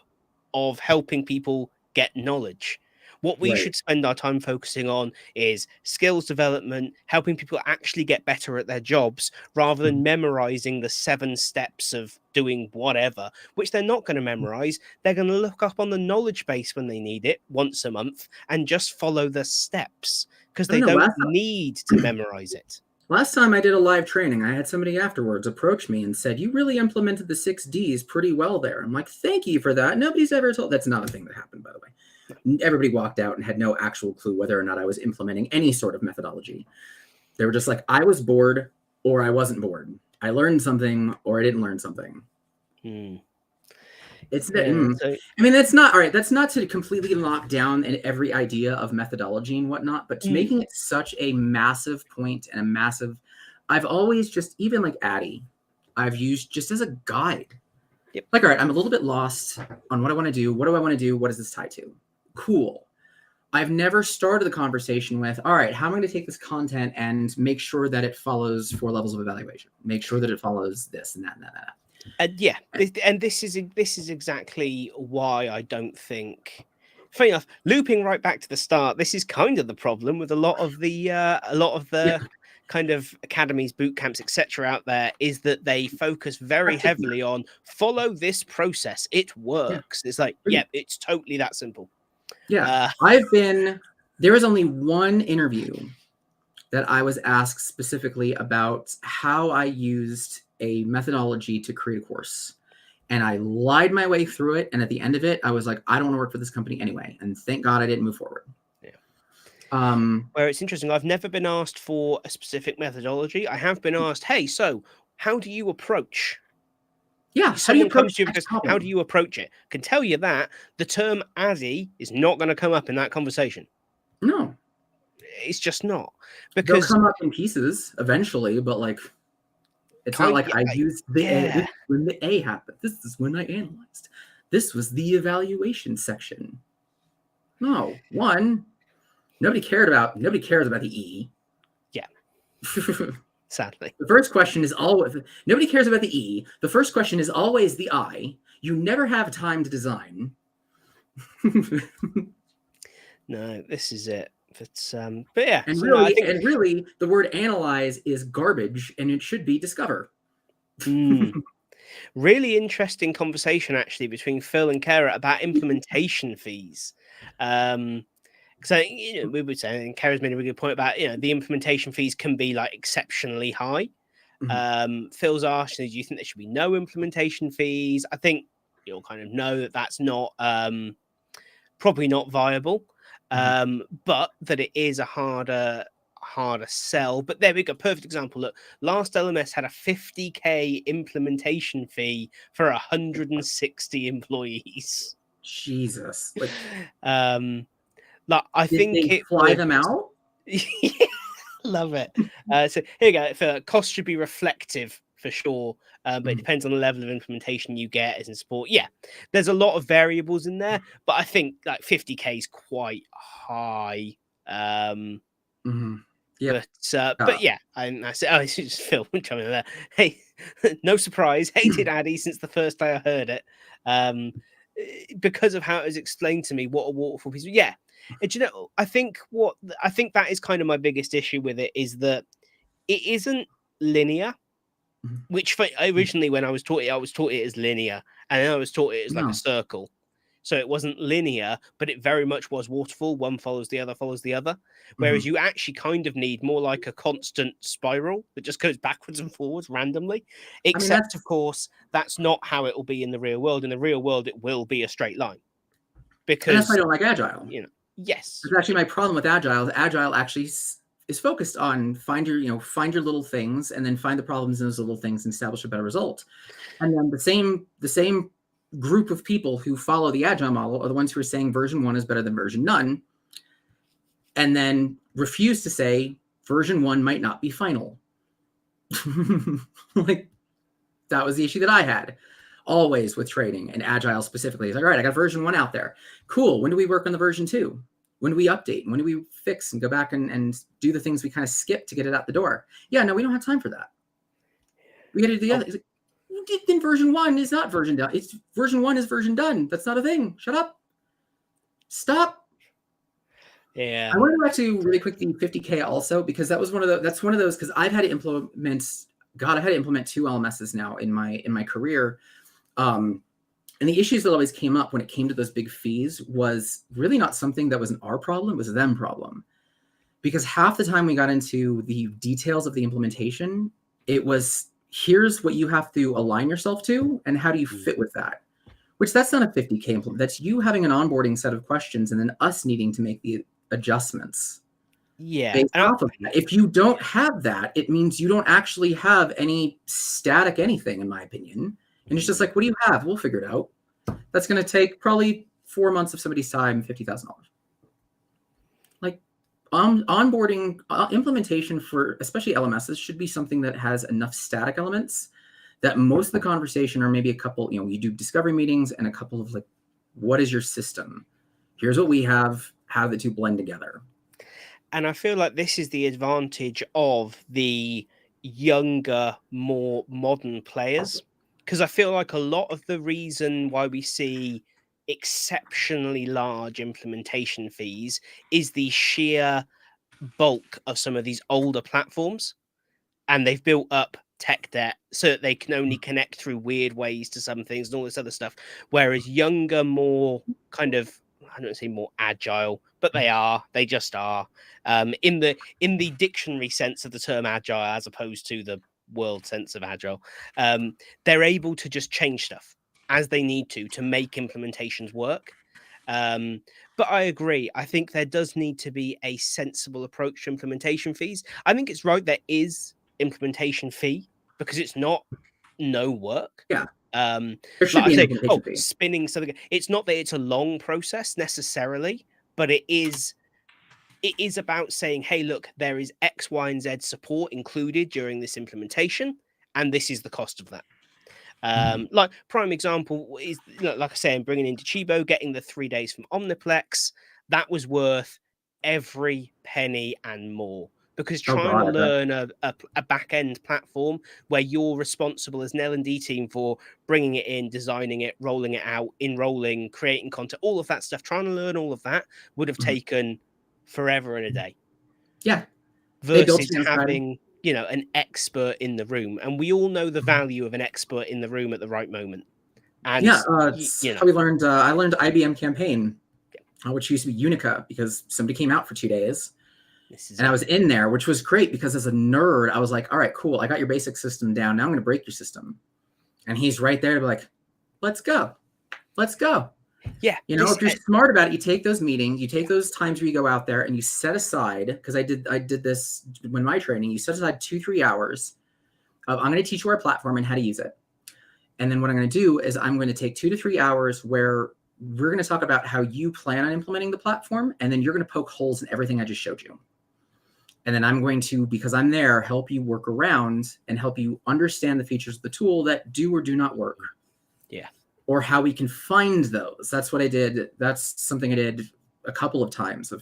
S1: of helping people get knowledge. What we should spend our time focusing on is skills development, helping people actually get better at their jobs, rather than memorizing the 7 steps of doing whatever, which they're not going to memorize. They're going to look up on the knowledge base when they need it once a month and just follow the steps because they don't need to memorize it.
S2: Last time I did a live training, I had somebody afterwards approach me and said, you really implemented the 6 Ds pretty well there. I'm like, thank you for that. Nobody's ever told. That's not a thing that happened, by the way. Everybody walked out and had no actual clue whether or not I was implementing any sort of methodology. They were just like, I was bored or I wasn't bored. I learned something or I didn't learn something. It's I mean, that's not all right. That's not to completely lock down every idea of methodology and whatnot, but to making it such a massive point and a massive. I've always just, even like Addy, I've used just as a guide.
S1: Yep.
S2: Like, all right, I'm a little bit lost on what I want to do. What do I want to do? What does this tie to? Cool. I've never started the conversation with, all right, how am I going to take this content and make sure that it follows 4 levels of evaluation? Make sure that it follows this and that and that and that.
S1: Yeah, and this is exactly why I don't think. Funny enough, looping right back to the start, this is kind of the problem with a lot of the kind of academies, boot camps, etc. out there, is that they focus very heavily on follow this process. It works. Yeah. It's like, yeah, it's totally that simple.
S2: Yeah, there was only one interview that I was asked specifically about how I used a methodology to create a course. And I lied my way through it. And at the end of it, I was like, I don't want to work for this company anyway. And thank God I didn't move forward.
S1: Yeah. Where it's interesting, I've never been asked for a specific methodology. I have been asked, hey, so how do you approach?
S2: Yeah,
S1: someone comes to you because how do you approach it? I can tell you that the term Addy is not going to come up in that conversation.
S2: No.
S1: It's just not. Because
S2: they'll come up in pieces eventually, but like it's not like I used the A when the A happened. This is when I analyzed. This was the evaluation section. No, nobody cares about the E.
S1: Yeah. Sadly.
S2: The first question is always nobody cares about the E. The first question is always the I. You never have time to design.
S1: No, this is it. But yeah,
S2: and really, the word analyze is garbage, and it should be discover.
S1: Really interesting conversation actually between Phil and Kara about implementation fees. So we would say, and Kara's made a really good point about the implementation fees can be like exceptionally high. Phil's asked, do you think there should be no implementation fees? I think you'll kind of know that that's not probably not viable. But that it is a harder sell. But there we go, perfect example. Look, last LMS had a 50K implementation fee for 160 employees.
S2: Jesus. Like,
S1: I think
S2: it fly them out.
S1: Love it. So here you go. Cost should be reflective for sure. But it depends on the level of implementation you get as in support. Yeah, there's a lot of variables in there, but I think like 50K is quite high.
S2: Yeah.
S1: But yeah, I said, oh, it's just Phil coming there. Hey, no surprise, hated Addy since the first day I heard it, because of how it was explained to me what a waterfall piece. Yeah, and, you know, I think that is kind of my biggest issue with it is that it isn't linear. Which originally, when I was taught it as linear, and then I was taught it as like a circle. So it wasn't linear, but it very much was waterfall. One follows the other. Whereas you actually kind of need more like a constant spiral that just goes backwards and forwards randomly. Except, of course, that's not how it will be in the real world. In the real world, it will be a straight line. Because
S2: that's why I don't like Agile.
S1: You know, yes.
S2: That's actually my problem with Agile. Agile actually is focused on find your little things and then find the problems in those little things and establish a better result. And then the same group of people who follow the Agile model are the ones who are saying version 1 is better than version none, and then refuse to say version 1 might not be final. Like, that was the issue that I had always with trading and Agile specifically. It's like, all right, I got version 1 out there. Cool. When do we work on the version 2? When do we update? When do we fix and go back and do the things we kind of skip to get it out the door? Yeah, no, we don't have time for that. We got to do the other. Then version 1 is not version done. It's version 1 is version done. That's not a thing. Shut up. Stop.
S1: Yeah.
S2: I want to go back to really quick the 50K also, because that's one of those, because I've had to implement 2 LMSs now in my career. And the issues that always came up when it came to those big fees was really not something that was our problem, it was them problem. Because half the time we got into the details of the implementation, it was, here's what you have to align yourself to, and how do you fit with that? Which that's not a 50K implement. That's you having an onboarding set of questions and then us needing to make the adjustments.
S1: Yeah.
S2: Based off of that. If you don't have that, it means you don't actually have any static anything, in my opinion. And it's just like, what do you have? We'll figure it out. That's going to take probably 4 months of somebody's time, $50,000. Like, onboarding implementation for especially LMSs should be something that has enough static elements that most of the conversation, or maybe a couple, you do discovery meetings and a couple of like, what is your system? Here's what we have, how the two blend together.
S1: And I feel like this is the advantage of the younger, more modern players, because I feel like a lot of the reason why we see exceptionally large implementation fees is the sheer bulk of some of these older platforms, and they've built up tech debt so that they can only connect through weird ways to some things and all this other stuff. Whereas younger, more kind of, I don't say more agile, but they just are. In the dictionary sense of the term agile, as opposed to the world sense of agile, they're able to just change stuff as they need to make implementations work. But I agree. I think there does need to be a sensible approach to implementation fees. I think it's right there is implementation fee, because it's not no work.
S2: Yeah. There should be an implementation fee.
S1: Spinning something. It's not that it's a long process necessarily, but it is about saying, hey, look, there is X, Y, and Z support included during this implementation, and this is the cost of that. Like prime example is, like I say, I'm bringing in Chibo, getting the 3 days from Omniplex. That was worth every penny and more, because trying to learn a back-end platform where you're responsible as an L&D team for bringing it in, designing it, rolling it out, enrolling, creating content, all of that stuff, trying to learn all of that would have taken forever and a day.
S2: Yeah.
S1: Versus having, an expert in the room. And we all know the value of an expert in the room at the right moment. And
S2: we learned, I learned IBM Campaign, which used to be Unica, because somebody came out for 2 days. I was in there, which was great, because as a nerd, I was like, all right, cool. I got your basic system down. Now I'm going to break your system. And he's right there to be like, let's go. Let's go.
S1: Yeah.
S2: If you're smart about it, you take those meetings, you take those times where you go out there and you set aside, because I did this when my training, you set aside 2-3 hours of, I'm going to teach you our platform and how to use it. And then what I'm going to do is I'm going to take 2 to 3 hours where we're going to talk about how you plan on implementing the platform. And then you're going to poke holes in everything I just showed you. And then I'm going to, because I'm there, help you work around and help you understand the features of the tool that do or do not work.
S1: Yeah.
S2: Or how we can find those. That's what I did. That's something I did a couple of times.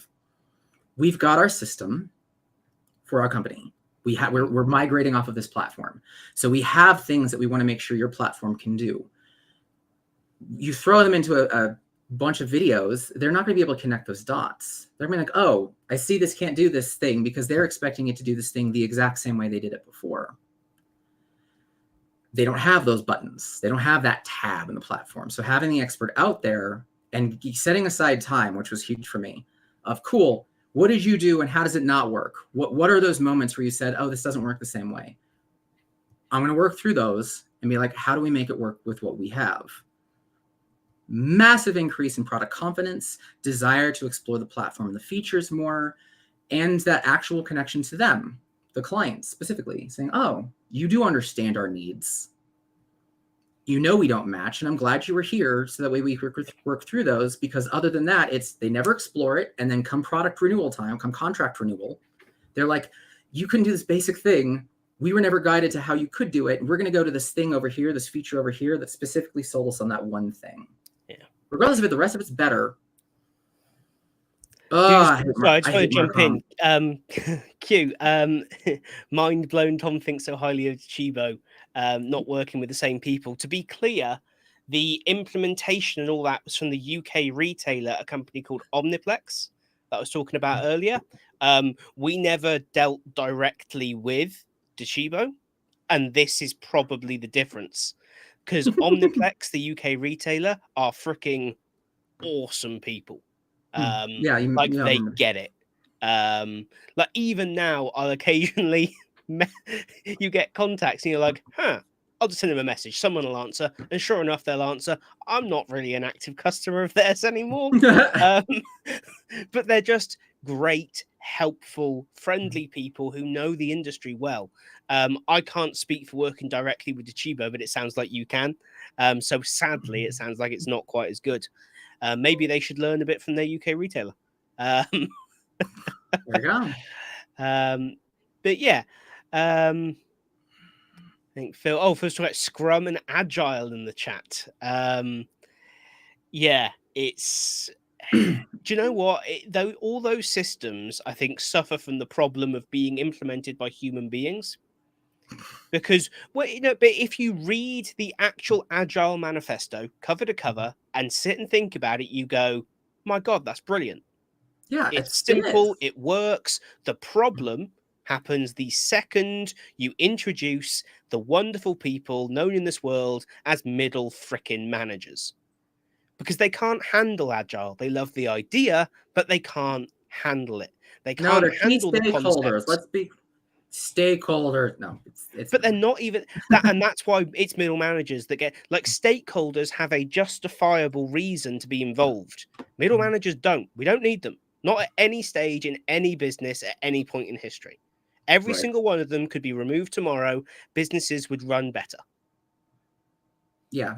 S2: We've got our system for our company. We're migrating off of this platform. So we have things that we want to make sure your platform can do. You throw them into a bunch of videos, they're not going to be able to connect those dots. They're going to be like, oh, I see this can't do this thing, because they're expecting it to do this thing the exact same way they did it before. They don't have those buttons. They don't have that tab in the platform. So having the expert out there and setting aside time, which was huge for me, of cool, what did you do and how does it not work? What are those moments where you said, oh, this doesn't work the same way? I'm going to work through those and be like, how do we make it work with what we have? Massive increase in product confidence, desire to explore the platform and the features more, and that actual connection to them, the clients specifically, saying, oh, you do understand our needs. You know we don't match, and I'm glad you were here so that way we work through those, because other than that, they never explore it, and then come product renewal time, come contract renewal, they're like, you couldn't do this basic thing. We were never guided to how you could do it, and we're going to go to this thing over here, this feature over here that specifically sold us on that one thing. Regardless of it, the rest of it's better.
S1: I just want to jump in. Q, mind blown. Tom thinks so highly of Chibo, not working with the same people. To be clear, the implementation and all that was from the UK retailer, a company called Omniplex that I was talking about earlier. We never dealt directly with Chibo, and this is probably the difference. Because Omniplex, the UK retailer, are freaking awesome people. They get it. Like even now, I'll occasionally you get contacts and you're like, I'll just send them a message. Someone will answer, and sure enough, they'll answer. I'm not really an active customer of theirs anymore, but they're just great, helpful, friendly people who know the industry well. I can't speak for working directly with Chibo, but it sounds like you can. So sadly, it sounds like it's not quite as good. Maybe they should learn a bit from their UK retailer.
S2: There you go.
S1: But yeah, I think Phil's talking about Scrum and Agile in the chat. Yeah, it's. Do you know what? All those systems, I think, suffer from the problem of being implemented by human beings. Because, but if you read the actual Agile manifesto cover to cover and sit and think about it, you go, my God, that's brilliant.
S2: Yeah,
S1: it's simple. It works. The problem happens the second you introduce the wonderful people known in this world as middle frickin' managers. Because they can't handle Agile. They love the idea, but they can't handle it. They can't handle the concepts.
S2: Let's be stakeholders. No,
S1: but they're not even that, and that's why it's middle managers that get like stakeholders have a justifiable reason to be involved. Middle managers don't. We don't need them. Not at any stage in any business at any point in history. Every single one of them could be removed tomorrow. Businesses would run better.
S2: Yeah.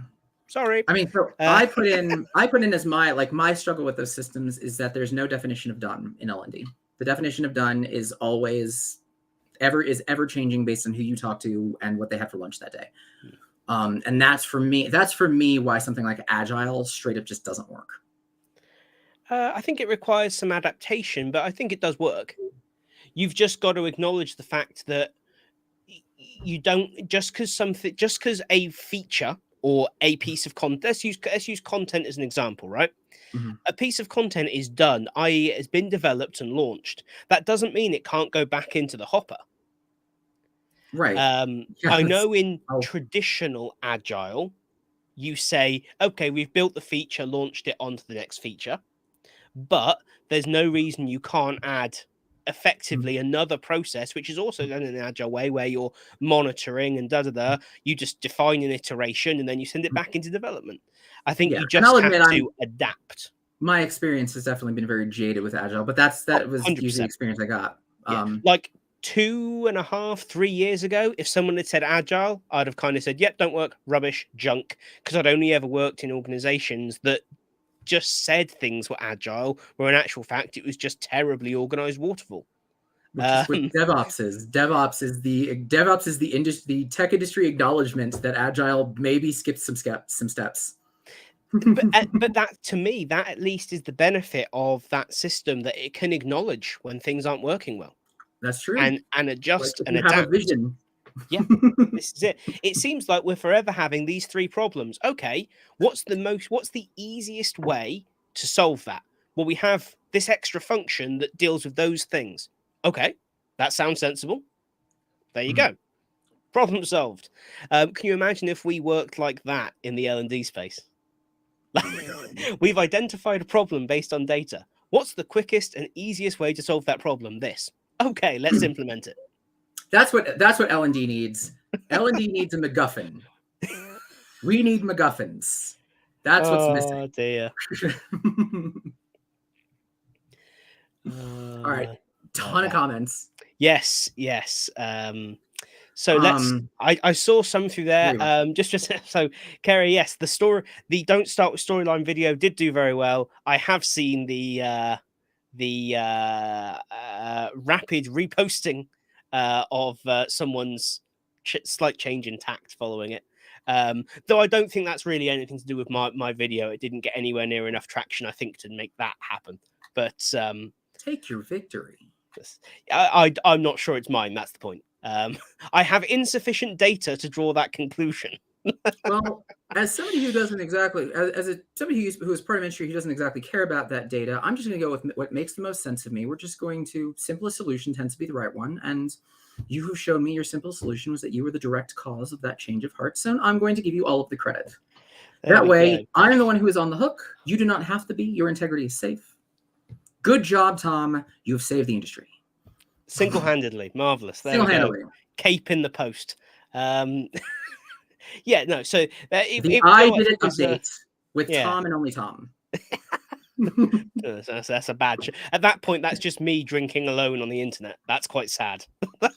S1: Sorry.
S2: I mean, so I put in as my struggle with those systems is that there's no definition of done in L&D. The definition of done is always ever changing based on who you talk to and what they had for lunch that day. And that's for me why something like Agile straight up just doesn't work.
S1: I think it requires some adaptation, but I think it does work. You've just got to acknowledge the fact that you don't just because a feature or a piece of content. Let's use content as an example, right?
S2: Mm-hmm.
S1: A piece of content is done, i.e., it has been developed and launched. That doesn't mean it can't go back into the hopper.
S2: Right.
S1: I know in traditional Agile, you say, okay, we've built the feature, launched it onto the next feature, but there's no reason you can't add effectively another process, which is also done in an Agile way, where you're monitoring and you just define an iteration and then you send it back into development. I think you just have to adapt.
S2: My experience has definitely been very jaded with Agile, but that was 100%. Usually the experience I got.
S1: Like 2.5, 3 years ago, if someone had said Agile, I'd have kind of said, yep, don't work, rubbish, junk, because I'd only ever worked in organizations that just said things were Agile, where in actual fact, it was just terribly organized waterfall.
S2: Which is what DevOps is. DevOps is the tech industry acknowledgement that Agile maybe skipped some steps.
S1: But that, to me, that at least is the benefit of that system, that it can acknowledge when things aren't working well.
S2: That's true.
S1: And adjust and
S2: adapt.
S1: Have
S2: a vision.
S1: Yeah, this is it. It seems like we're forever having these three problems. Okay, what's the easiest way to solve that? Well, we have this extra function that deals with those things. Okay, that sounds sensible. There you go. Problem solved. Can you imagine if we worked like that in the L&D space? We've identified a problem based on data. What's the quickest and easiest way to solve that problem? This. Okay, let's implement it.
S2: That's what L&D needs. L&D needs a MacGuffin. We need MacGuffins. That's what's missing.
S1: Oh dear.
S2: All right, ton of comments.
S1: Yes. So I saw some through there. Just so, Kerry, yes, the Don't Start with Storyline video did do very well. I have seen the rapid reposting of someone's slight change in tact following it. Though I don't think that's really anything to do with my video. It didn't get anywhere near enough traction, I think, to make that happen. But
S2: take your victory.
S1: I'm not sure it's mine. That's the point. I have insufficient data to draw that conclusion.
S2: Well, as somebody who doesn't exactly, somebody who is part of industry who doesn't exactly care about that data, I'm just going to go with what makes the most sense of me. We're just going to, simplest solution tends to be the right one. And you have shown me your simple solution was that you were the direct cause of that change of heart. So I'm going to give you all of the credit. That way, I'm the one who is on the hook. You do not have to be. Your integrity is safe. Good job, Tom. You have saved the industry.
S1: Single-handedly. Marvelous. There we go. Cape in the post. Yeah, no. So
S2: I did an update with Tom and only Tom.
S1: That's a bad. At that point, that's just me drinking alone on the internet. That's quite sad. But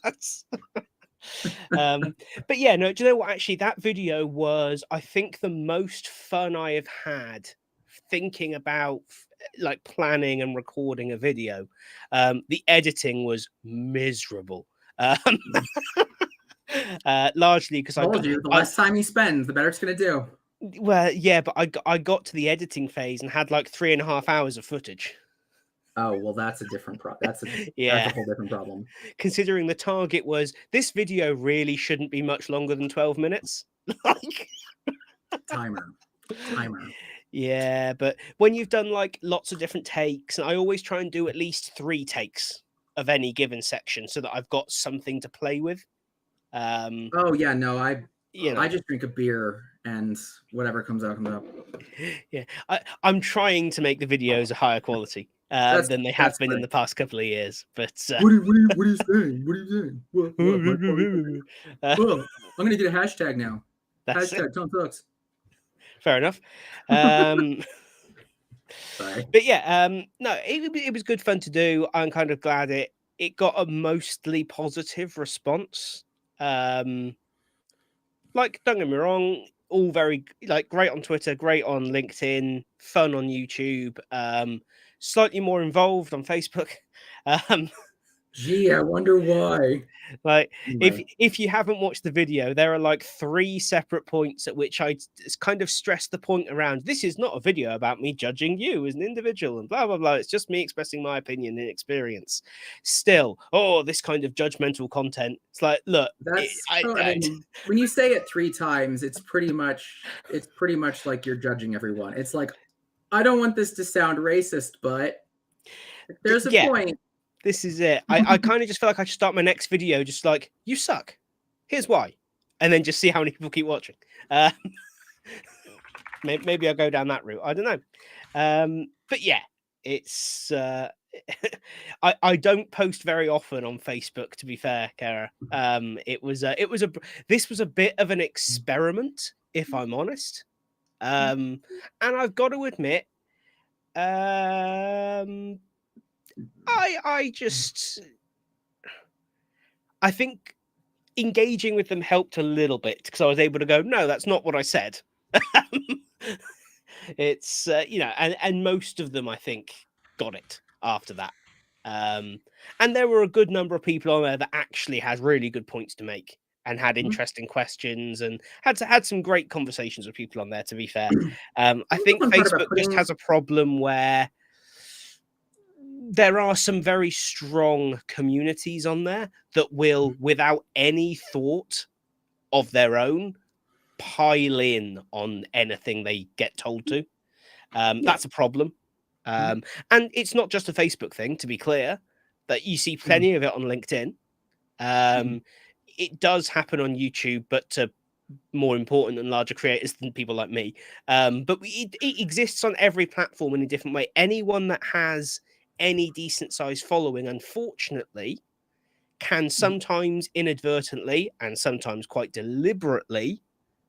S1: yeah, no. Do you know what? Actually, that video was, I think, the most fun I have had thinking about like planning and recording a video. The editing was miserable. Largely because
S2: the less time you spend, the better it's going to do.
S1: Well, yeah, but I got to the editing phase and had like 3.5 hours of footage.
S2: Oh, well, that's a different problem. That's a whole different problem.
S1: Considering the target was, this video really shouldn't be much longer than 12 minutes.
S2: Timer.
S1: Yeah, but when you've done like lots of different takes, and I always try and do at least 3 takes of any given section so that I've got something to play with.
S2: Oh yeah, no, I just drink a beer and whatever comes out comes out.
S1: Yeah, I'm trying to make the videos a higher quality than they have been in the past couple of years. But
S2: what are you saying? What are you saying? Well, I'm gonna get a hashtag now. Hashtag Tom Sucks.
S1: Fair enough.
S2: Sorry.
S1: But yeah, no, it was good fun to do. I'm kind of glad it got a mostly positive response. Like, don't get me wrong, all very like great on Twitter, great on LinkedIn, fun on YouTube, slightly more involved on Facebook.
S2: Gee, I wonder why.
S1: Like, if you haven't watched the video, there are like 3 separate points at which I kind of stress the point around, this is not a video about me judging you as an individual and blah, blah, blah. It's just me expressing my opinion and experience. Still, this kind of judgmental content. It's like, look,
S2: when you say it 3 times, it's pretty much like you're judging everyone. It's like, I don't want this to sound racist, but there's a point.
S1: This is it. I kind of just feel like I should start my next video just like, you suck. Here's why. And then just see how many people keep watching. Maybe I'll go down that route. I don't know. But yeah, it's... I don't post very often on Facebook, to be fair, Kara. This was a bit of an experiment, if I'm honest. And I've got to admit, I think engaging with them helped a little bit because I was able to go, no, that's not what I said. It's and most of them I think got it after that. And there were a good number of people on there that actually had really good points to make and had interesting questions and had some great conversations with people on there, to be fair. I think Facebook just has a problem where there are some very strong communities on there that will, without any thought of their own, pile in on anything they get told to. That's a problem. And it's not just a Facebook thing, to be clear, that you see plenty of it on LinkedIn. It does happen on YouTube, but to more important and larger creators than people like me. But it exists on every platform in a different way. Anyone that has any decent sized following, unfortunately, can sometimes inadvertently and sometimes quite deliberately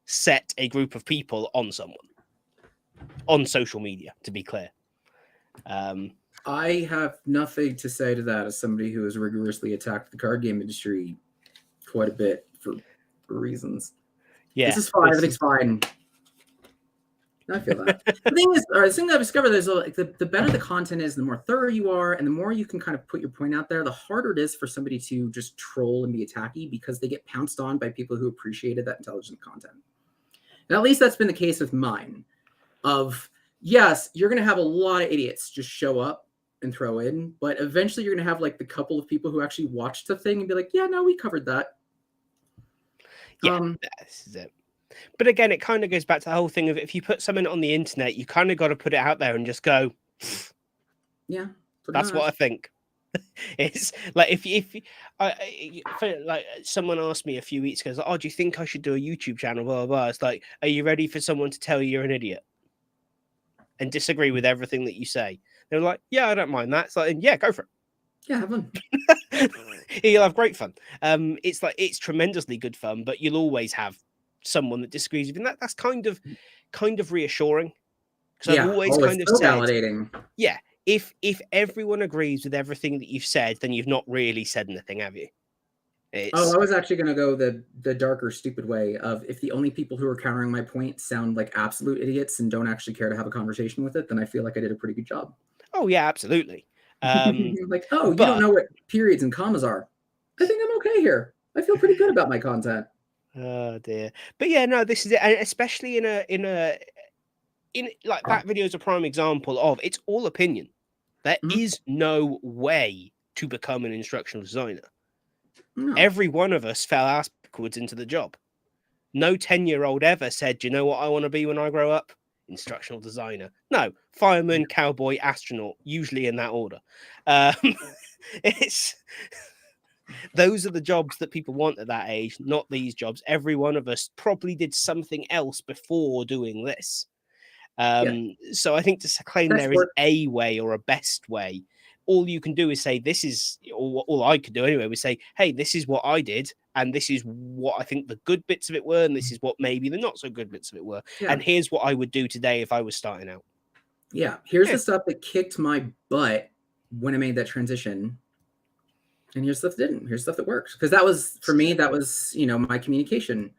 S1: set a group of people on someone on social media, to be clear.
S2: I have nothing to say to that as somebody who has rigorously attacked the card game industry quite a bit for reasons.
S1: Yeah,
S2: this is fine. Everything's fine. I feel that. The thing is, the thing that I've discovered is like the better the content is, the more thorough you are, and the more you can kind of put your point out there, the harder it is for somebody to just troll and be attacky because they get pounced on by people who appreciated that intelligent content. And at least that's been the case with mine. Of yes, you're going to have a lot of idiots just show up and throw in, but eventually you're going to have like the couple of people who actually watched the thing and be like, yeah, no, we covered that.
S1: Yeah, this is it. But again, it kind of goes back to the whole thing of if you put something on the internet, you kind of got to put it out there and just go,
S2: yeah,
S1: that's what I think. It's like if like someone asked me a few weeks ago, like, oh, do you think I should do a YouTube channel? Blah, blah, blah. It's like, are you ready for someone to tell you you're an idiot and disagree with everything that you say? They're like, yeah, I don't mind that. It's like, yeah, go for it.
S2: Yeah, have fun.
S1: You'll have great fun. It's like it's tremendously good fun, but you'll always have someone that disagrees with you. And that's kind of reassuring. Because I've always kind of
S2: so
S1: said,
S2: validating.
S1: Yeah, if everyone agrees with everything that you've said, then you've not really said anything, have you?
S2: I was actually going to go the darker, stupid way of if the only people who are countering my point sound like absolute idiots and don't actually care to have a conversation with it, then I feel like I did a pretty good job.
S1: Oh, yeah, absolutely.
S2: Like, oh, you don't know what periods and commas are. I think I'm okay here. I feel pretty good about my content.
S1: Oh dear. But yeah, no, this is it. And especially in like that video is a prime example of it's all opinion. There is no way to become an instructional designer. No. Every one of us fell ass backwards into the job. No 10-year-old ever said, do you know what I want to be when I grow up? Instructional designer. No, fireman, cowboy, astronaut, usually in that order. It's those are the jobs that people want at that age, not these jobs. Every one of us probably did something else before doing this. So I think to claim there is a way or a best way, all you can do is say, this is, or all I could do anyway, was say, hey, this is what I did, and this is what I think the good bits of it were, and this is what maybe the not so good bits of it were. Yeah. And here's what I would do today if I was starting out.
S2: Yeah, here's the stuff that kicked my butt when I made that transition. And here's stuff that didn't. Here's stuff that works. Because that was, for me, that was, my communication.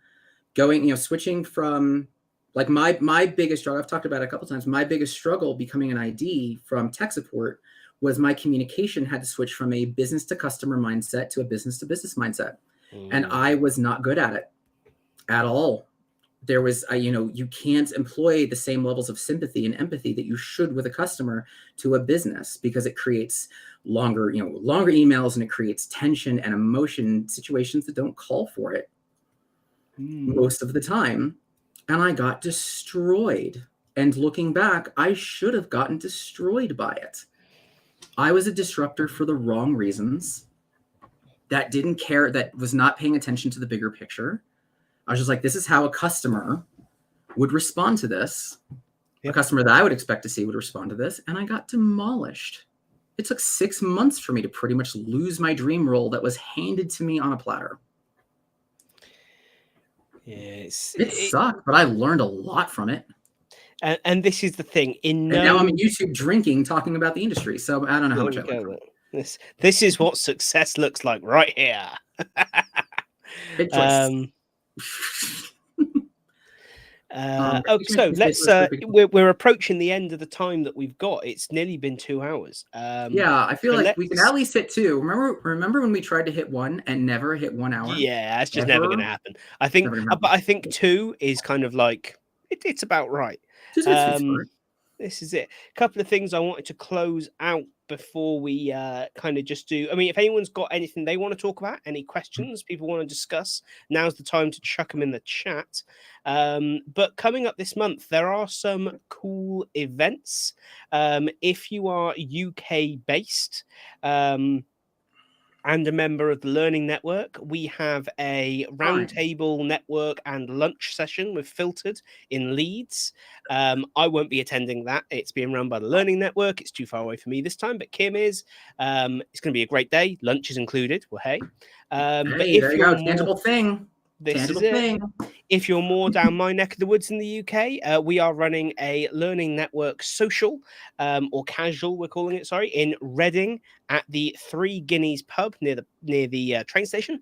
S2: Going, switching from, like, my biggest struggle, I've talked about it a couple of times, my biggest struggle becoming an ID from tech support was my communication had to switch from a business to customer mindset to a business to business mindset. And I was not good at it at all. There was, you can't employ the same levels of sympathy and empathy that you should with a customer to a business because it creates longer emails and it creates tension and emotion situations that don't call for it most of the time. And I got destroyed. And looking back, I should have gotten destroyed by it. I was a disruptor for the wrong reasons, that didn't care, that was not paying attention to the bigger picture. I was just like, this is how a customer would respond to this. Yep. A customer that I would expect to see would respond to this. And I got demolished. It took 6 months for me to pretty much lose my dream role that was handed to me on a platter.
S1: Yes,
S2: it sucked, but I learned a lot from it.
S1: And this is the thing.
S2: And now I'm on YouTube drinking, talking about the industry. So I don't know how much I learned from it.
S1: This is what success looks like right here.
S2: Big choice.
S1: So let's. We're approaching the end of the time that we've got. It's nearly been 2 hours.
S2: Yeah, I feel like we can at least hit 2. Remember when we tried to hit 1 and never hit 1 hour?
S1: Yeah, that's just never going to happen. I think, but I think 2 is kind of like it's about right. This is it. A couple of things I wanted to close out before we kind of just do. I mean, if anyone's got anything they want to talk about, any questions people want to discuss, now's the time to chuck them in the chat. But coming up this month, there are some cool events. If you are UK based, and a member of the Learning Network, we have a roundtable network and lunch session with Filtered in Leeds. I won't be attending that. It's being run by the Learning Network. It's too far away for me this time, but Kim is. It's going to be a great day. Lunch is included. Well, hey.
S2: But if there you go. Tangible thing.
S1: This is it. If you're more down my neck of the woods in the UK, we are running a Learning Network social or casual, we're calling it, in Reading at the Three Guineas pub near the train station.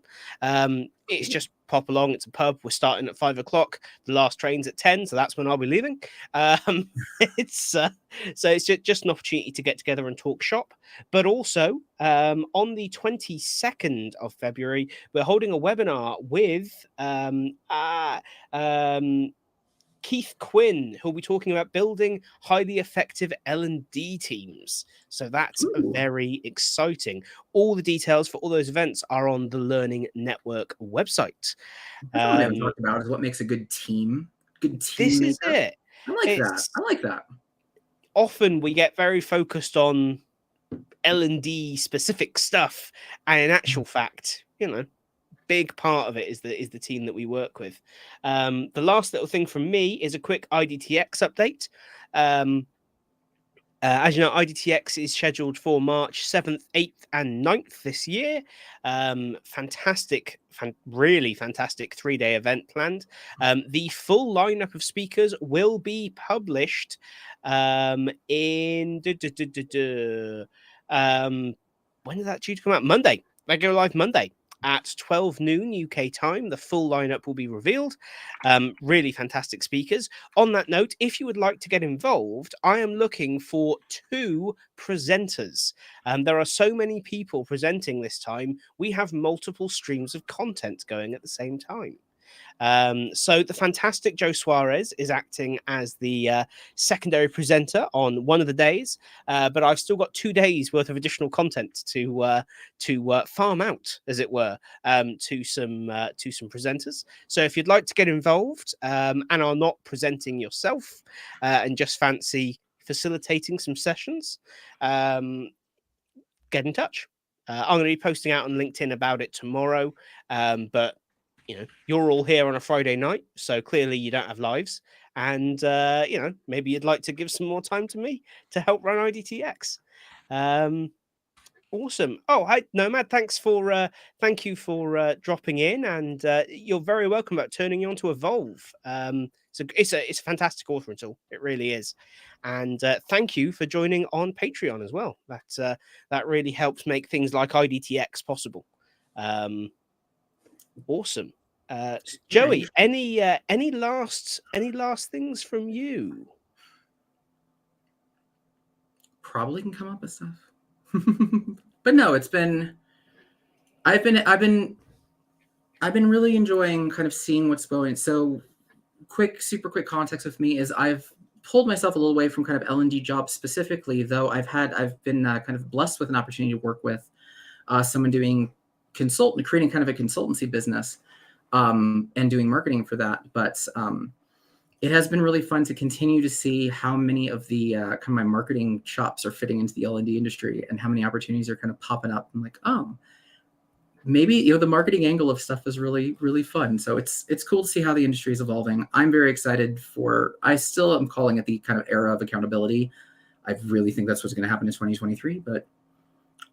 S1: It's just pop along. It's a pub. We're starting at 5 o'clock. The last train's at 10, so that's when I'll be leaving. It's just an opportunity to get together and talk shop. But also on the 22nd of February, we're holding a webinar with Keith Quinn, who'll be talking about building highly effective L&D teams. So that's very exciting. All the details for all those events are on the Learning Network website.
S2: What I haven't talked about is what makes a good team.
S1: This is it.
S2: I like that.
S1: Often we get very focused on L&D specific stuff, and in actual fact, big part of it is the team that we work with. The last little thing from me is a quick IDTX update. As you know, IDTX is scheduled for March 7th, 8th, and 9th this year. Really fantastic 3-day event planned. The full lineup of speakers will be published in when is that due to come out? Monday. They go live Monday at 12 noon UK time. The full lineup will be revealed. Really fantastic speakers. On that note, if you would like to get involved, I am looking for 2 presenters. There are so many people presenting this time. We have multiple streams of content going at the same time. So the fantastic Joe Suarez is acting as the secondary presenter on one of the days, but I've still got 2 days worth of additional content to farm out, as it were, to some presenters. So if you'd like to get involved and are not presenting yourself and just fancy facilitating some sessions, get in touch. I'm going to be posting out on LinkedIn about it tomorrow, but you're all here on a Friday night, so clearly you don't have lives, and maybe you'd like to give some more time to me to help run IDTX. Awesome. Oh, hi Nomad, thank you for dropping in, and you're very welcome about turning you on to Evolve. So it's a fantastic authoring tool, it really is. And thank you for joining on Patreon as well. That really helps make things like IDTX possible. Awesome. Joey, any last things from you?
S2: Probably can come up with stuff. But no, I've been really enjoying kind of seeing what's going. So super quick context with me is I've pulled myself a little away from kind of L&D jobs specifically, though I've been kind of blessed with an opportunity to work with someone creating kind of a consultancy business and doing marketing for that. But it has been really fun to continue to see how many of the kind of my marketing chops are fitting into the L&D industry and how many opportunities are kind of popping up. I'm like, maybe the marketing angle of stuff is really, really fun. So it's cool to see how the industry is evolving. I'm very excited I still am calling it the kind of era of accountability. I really think that's what's going to happen in 2023, but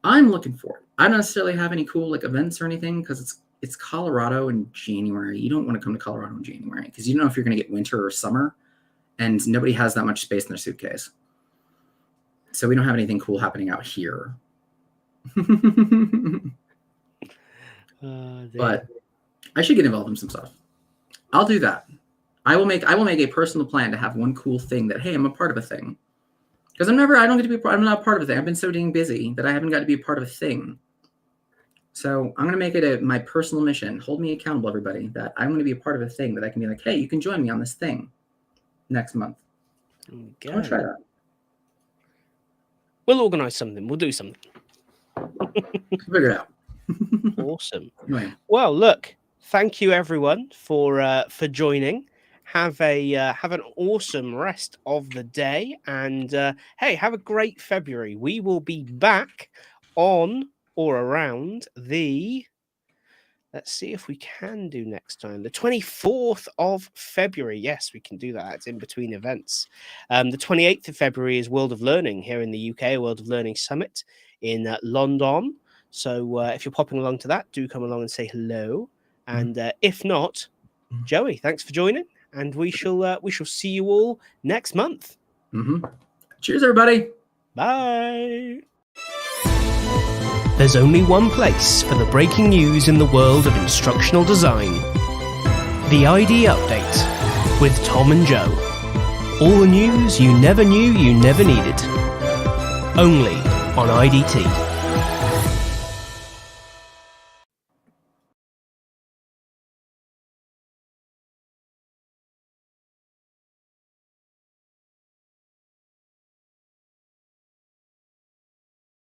S2: I'm looking for it. I don't necessarily have any cool events or anything because it's Colorado in January. You don't want to come to Colorado in January because you don't know if you're going to get winter or summer, and nobody has that much space in their suitcase. So we don't have anything cool happening out here. But I should get involved in some stuff. I'll do that. I will make a personal plan to have one cool thing that, hey, I'm a part of a thing. Because I'm not part of a thing. I've been so dang busy that I haven't got to be a part of a thing. So I'm going to make it my personal mission. Hold me accountable, everybody, that I'm going to be a part of a thing that I can be like, hey, you can join me on this thing next month. I'm going to try that.
S1: We'll organize something. We'll do something.
S2: Figure it out.
S1: Awesome.
S2: Anyway.
S1: Well, look, thank you everyone for joining. Have an awesome rest of the day, and hey, have a great February. We will be back on or around the, let's see if we can do next time, the 24th of February. Yes, we can do that. It's in between events. The 28th of February is World of Learning here in the UK, World of Learning Summit in London. So if you're popping along to that, do come along and say hello. And if not, Joey, thanks for joining, and we shall see you all next month.
S2: Cheers, everybody.
S1: Bye. There's only one place for the breaking news in the world of instructional design. The ID Update with Tom and Joe. All the news you never knew you never needed. Only on IDT.